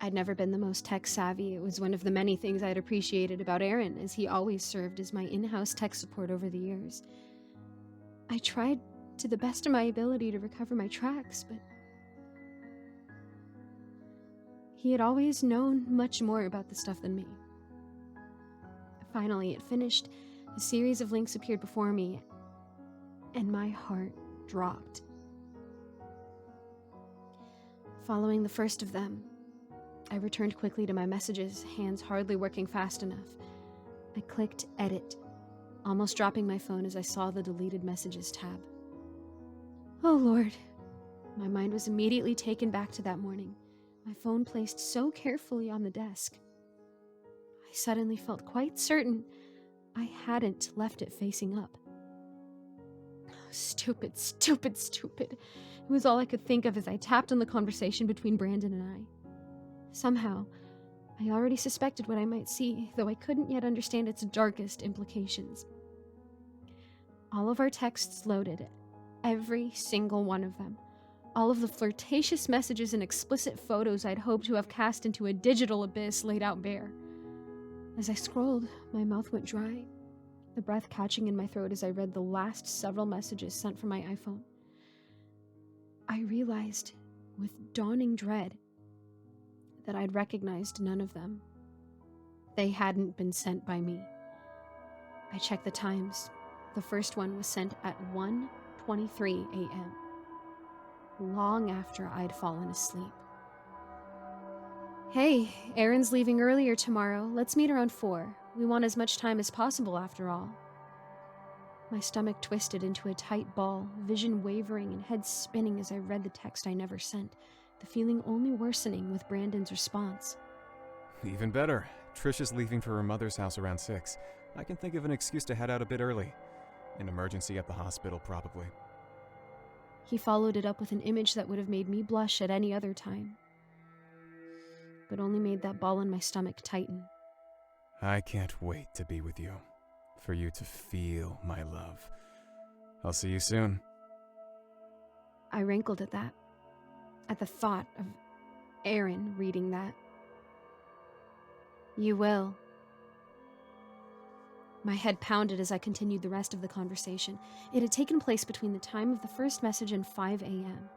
I'd never been the most tech-savvy. It was one of the many things I'd appreciated about Aaron, as he always served as my in-house tech support over the years. I tried to the best of my ability to recover my tracks, but he had always known much more about the stuff than me. Finally, it finished. A series of links appeared before me, and my heart dropped. Following the first of them, I returned quickly to my messages, hands hardly working fast enough. I clicked edit, almost dropping my phone as I saw the deleted messages tab. Oh Lord. My mind was immediately taken back to that morning, my phone placed so carefully on the desk. I suddenly felt quite certain I hadn't left it facing up. Stupid, stupid, stupid. It was all I could think of as I tapped on the conversation between Brandon and I. Somehow, I already suspected what I might see, though I couldn't yet understand its darkest implications. All of our texts loaded, every single one of them. All of the flirtatious messages and explicit photos I'd hoped to have cast into a digital abyss laid out bare. As I scrolled, my mouth went dry, the breath catching in my throat as I read the last several messages sent from my iPhone. I realized, with dawning dread, that I'd recognized none of them. They hadn't been sent by me. I checked the times. The first one was sent at 1:23 a.m., long after I'd fallen asleep. Hey, Aaron's leaving earlier tomorrow. Let's meet around 4. We want as much time as possible, after all. My stomach twisted into a tight ball, vision wavering and head spinning as I read the text I never sent, the feeling only worsening with Brandon's response. Even better. Trish is leaving for her mother's house around 6. I can think of an excuse to head out a bit early. An emergency at the hospital, probably. He followed it up with an image that would have made me blush at any other time, but only made that ball in my stomach tighten. I can't wait to be with you, for you to feel my love. I'll see you soon. I wrinkled at that, at the thought of Aaron reading that. You will. My head pounded as I continued the rest of the conversation. It had taken place between the time of the first message and 5 a.m.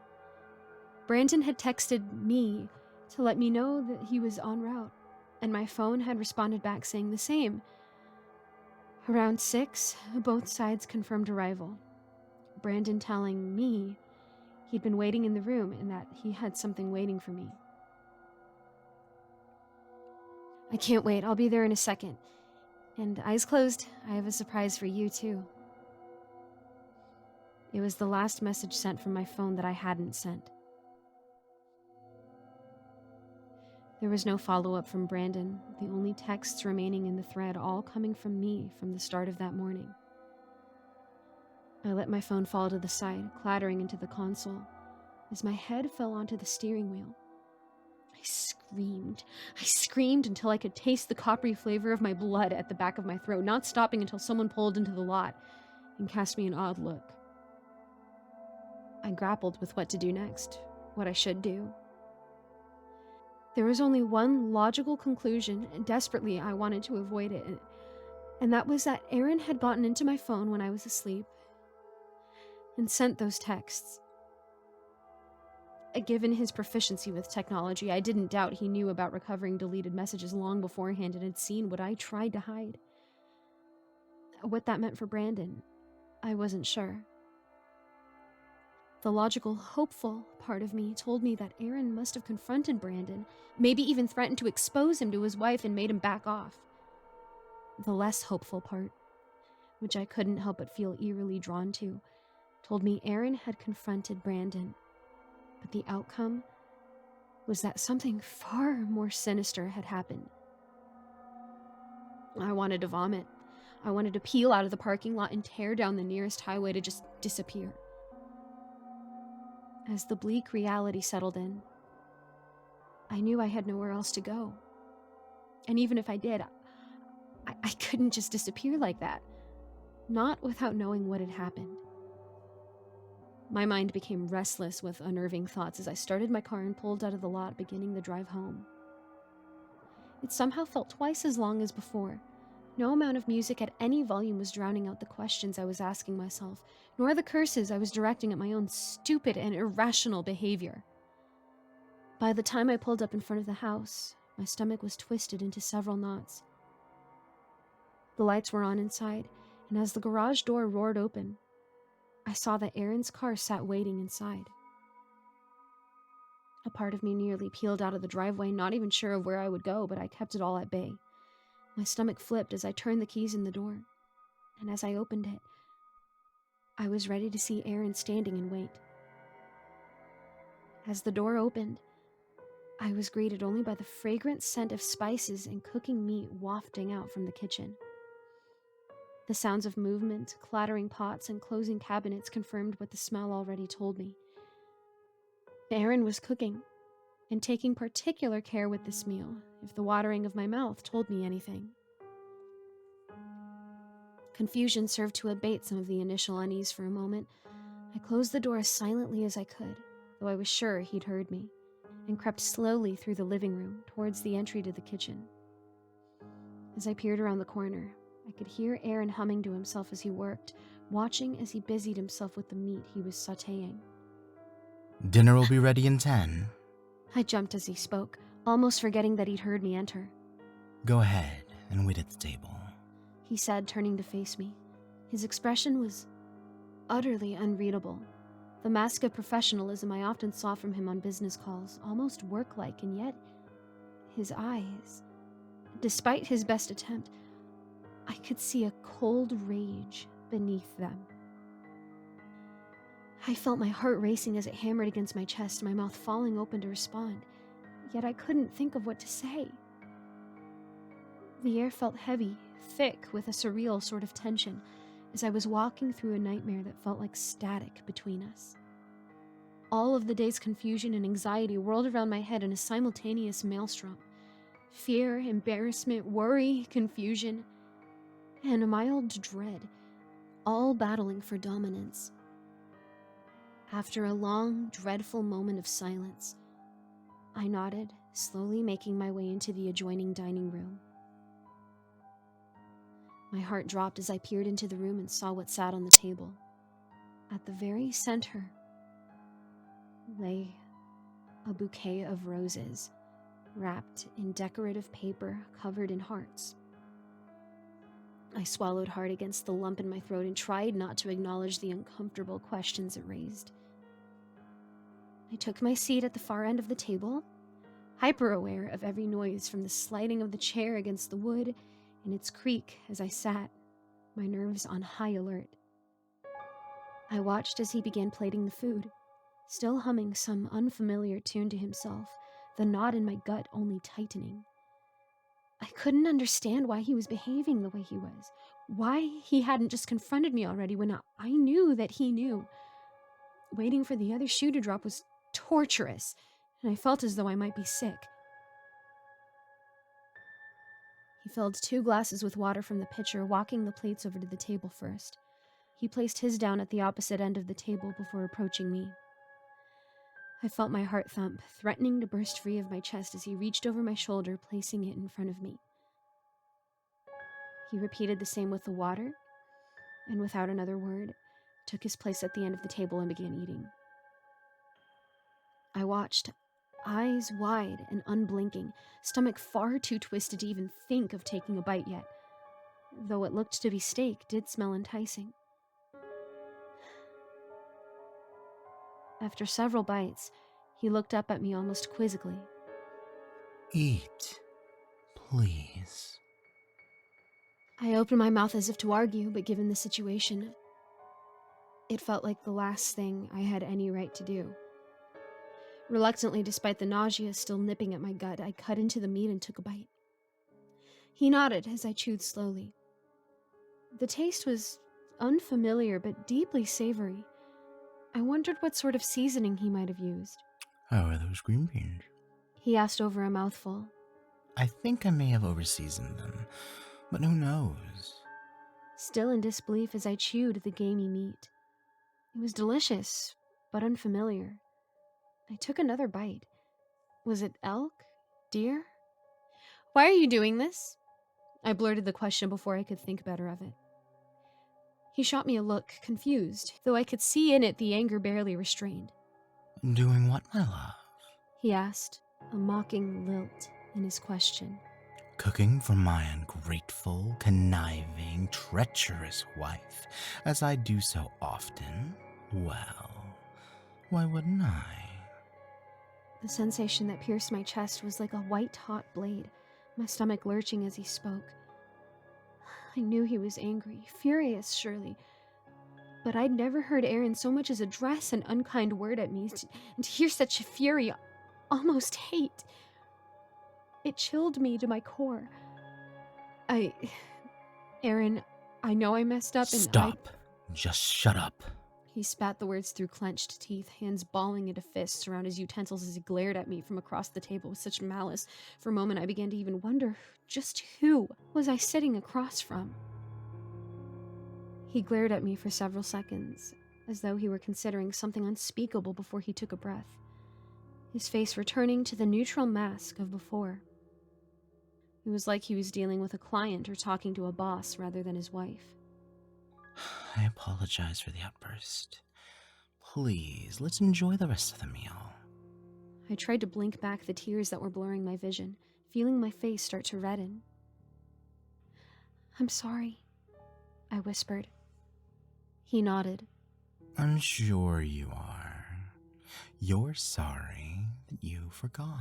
Brandon had texted me to let me know that he was en route, and my phone had responded back saying the same. Around 6, both sides confirmed arrival. Brandon telling me he'd been waiting in the room and that he had something waiting for me. I can't wait. I'll be there in a second. And eyes closed, I have a surprise for you, too. It was the last message sent from my phone that I hadn't sent. There was no follow-up from Brandon, the only texts remaining in the thread all coming from me from the start of that morning. I let my phone fall to the side, clattering into the console, as my head fell onto the steering wheel. I screamed until I could taste the coppery flavor of my blood at the back of my throat, not stopping until someone pulled into the lot and cast me an odd look. I grappled with what to do next, what I should do. There was only one logical conclusion, and desperately I wanted to avoid it, and that was that Aaron had gotten into my phone when I was asleep and sent those texts. Given his proficiency with technology, I didn't doubt he knew about recovering deleted messages long beforehand and had seen what I tried to hide. What that meant for Brandon, I wasn't sure. The logical, hopeful part of me told me that Aaron must have confronted Brandon, maybe even threatened to expose him to his wife and made him back off. The less hopeful part, which I couldn't help but feel eerily drawn to, told me Aaron had confronted Brandon, but the outcome was that something far more sinister had happened. I wanted to vomit. I wanted to peel out of the parking lot and tear down the nearest highway to just disappear. As the bleak reality settled in, I knew I had nowhere else to go. And even if I did, I couldn't just disappear like that. Not without knowing what had happened. My mind became restless with unnerving thoughts as I started my car and pulled out of the lot, beginning the drive home. It somehow felt twice as long as before. No amount of music at any volume was drowning out the questions I was asking myself, nor the curses I was directing at my own stupid and irrational behavior. By the time I pulled up in front of the house, my stomach was twisted into several knots. The lights were on inside, and as the garage door roared open, I saw that Aaron's car sat waiting inside. A part of me nearly peeled out of the driveway, not even sure of where I would go, but I kept it all at bay. My stomach flipped as I turned the keys in the door, and as I opened it, I was ready to see Aaron standing in wait. As the door opened, I was greeted only by the fragrant scent of spices and cooking meat wafting out from the kitchen. The sounds of movement, clattering pots, and closing cabinets confirmed what the smell already told me. Aaron was cooking, and taking particular care with this meal, if the watering of my mouth told me anything. Confusion served to abate some of the initial unease for a moment. I closed the door as silently as I could, though I was sure he'd heard me, and crept slowly through the living room towards the entry to the kitchen. As I peered around the corner, I could hear Aaron humming to himself as he worked, watching as he busied himself with the meat he was sautéing. Dinner will be ready in 10. I jumped as he spoke, almost forgetting that he'd heard me enter. Go ahead and wait at the table. He said, turning to face me. His expression was utterly unreadable. The mask of professionalism I often saw from him on business calls, almost work-like, and yet his eyes, despite his best attempt, I could see a cold rage beneath them. I felt my heart racing as it hammered against my chest, my mouth falling open to respond, yet I couldn't think of what to say. The air felt heavy, thick, with a surreal sort of tension, as I was walking through a nightmare that felt like static between us. All of the day's confusion and anxiety whirled around my head in a simultaneous maelstrom. Fear, embarrassment, worry, confusion, and a mild dread, all battling for dominance. After a long, dreadful moment of silence, I nodded, slowly making my way into the adjoining dining room. My heart dropped as I peered into the room and saw what sat on the table. At the very center lay a bouquet of roses, wrapped in decorative paper covered in hearts. I swallowed hard against the lump in my throat and tried not to acknowledge the uncomfortable questions it raised. I took my seat at the far end of the table, hyper-aware of every noise from the sliding of the chair against the wood and its creak as I sat, my nerves on high alert. I watched as he began plating the food, still humming some unfamiliar tune to himself, the knot in my gut only tightening. I couldn't understand why he was behaving the way he was, why he hadn't just confronted me already when I knew that he knew. Waiting for the other shoe to drop was torturous, and I felt as though I might be sick. He filled 2 glasses with water from the pitcher, walking the plates over to the table first. He placed his down at the opposite end of the table before approaching me. I felt my heart thump, threatening to burst free of my chest as he reached over my shoulder, placing it in front of me. He repeated the same with the water, and without another word, took his place at the end of the table and began eating. I watched, eyes wide and unblinking, stomach far too twisted to even think of taking a bite yet. though what looked to be steak did smell enticing. After several bites, he looked up at me almost quizzically. Eat, please. I opened my mouth as if to argue, but given the situation, it felt like the last thing I had any right to do. Reluctantly, despite the nausea still nipping at my gut, I cut into the meat and took a bite. He nodded as I chewed slowly. The taste was unfamiliar but deeply savory. I wondered what sort of seasoning he might have used. How are those green beans? He asked over a mouthful. I think I may have overseasoned them, but who knows? Still in disbelief as I chewed the gamey meat. It was delicious, but unfamiliar. I took another bite. Was it elk? Deer? Why are you doing this? I blurted the question before I could think better of it. He shot me a look, confused, though I could see in it the anger barely restrained. Doing what, my love? He asked, a mocking lilt in his question. Cooking for my ungrateful, conniving, treacherous wife, as I do so often? Well, why wouldn't I? The sensation that pierced my chest was like a white-hot blade, my stomach lurching as he spoke. I knew he was angry, furious surely, but I'd never heard Aaron so much as address an unkind word at me, and to hear such fury, almost hate. It chilled me to my core. Aaron, I know I messed up and Stop. Just shut up. He spat the words through clenched teeth, hands balling into fists around his utensils as he glared at me from across the table with such malice. For a moment, I began to even wonder just who was I sitting across from. He glared at me for several seconds, as though he were considering something unspeakable before he took a breath, his face returning to the neutral mask of before. It was like he was dealing with a client or talking to a boss rather than his wife. I apologize for the outburst. Please, let's enjoy the rest of the meal. I tried to blink back the tears that were blurring my vision, feeling my face start to redden. I'm sorry, I whispered. He nodded. I'm sure you are. You're sorry that you forgot.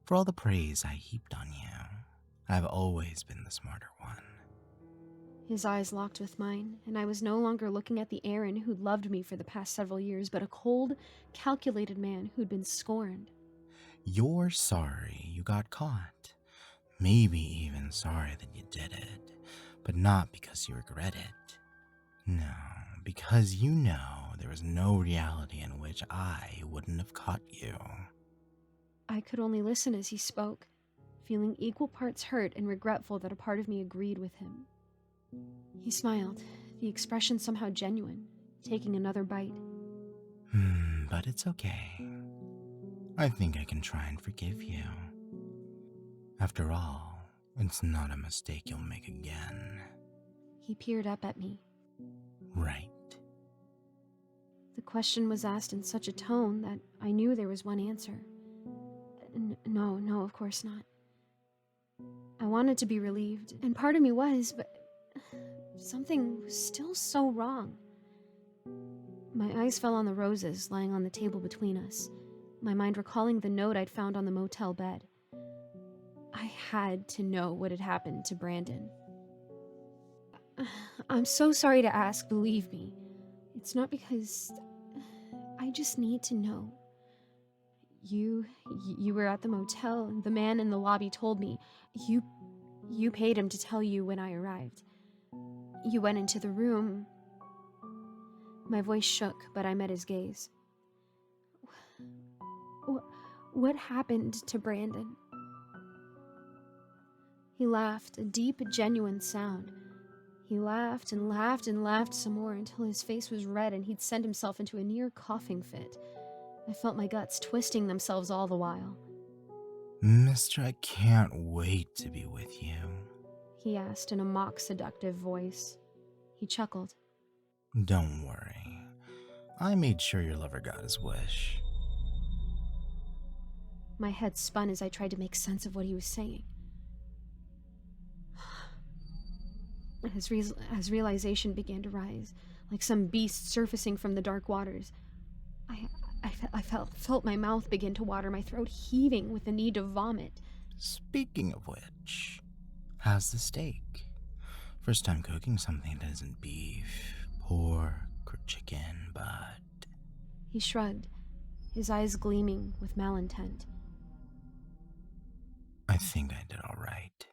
For all the praise I heaped on you, I've always been the smarter one. His eyes locked with mine, and I was no longer looking at the Aaron who'd loved me for the past several years, but a cold, calculated man who'd been scorned. You're sorry you got caught. Maybe even sorry that you did it, but not because you regret it. No, because you know there was no reality in which I wouldn't have caught you. I could only listen as he spoke, feeling equal parts hurt and regretful that a part of me agreed with him. He smiled, the expression somehow genuine, taking another bite. But it's okay. I think I can try and forgive you. After all, it's not a mistake you'll make again. He peered up at me. Right. The question was asked in such a tone that I knew there was one answer. No, of course not. I wanted to be relieved, and part of me was, but something was still so wrong. My eyes fell on the roses lying on the table between us, my mind recalling the note I'd found on the motel bed. I had to know what had happened to Brandon. I'm so sorry to ask, believe me. It's not because... I just need to know. You were at the motel, and the man in the lobby told me. You paid him to tell you when I arrived. You went into the room. My voice shook, but I met his gaze. What happened to Brandon? He laughed, a deep, genuine sound. He laughed and laughed and laughed some more until his face was red and he'd sent himself into a near coughing fit. I felt my guts twisting themselves all the while. Mister, I can't wait to be with you. He asked in a mock seductive voice. He chuckled. Don't worry. I made sure your lover got his wish. My head spun as I tried to make sense of what he was saying. As realization began to rise, like some beast surfacing from the dark waters, I felt my mouth begin to water, my throat heaving with the need to vomit. Speaking of which, how's the steak? First time cooking something that isn't beef, pork, or chicken, but... He shrugged, his eyes gleaming with malintent. I think I did all right.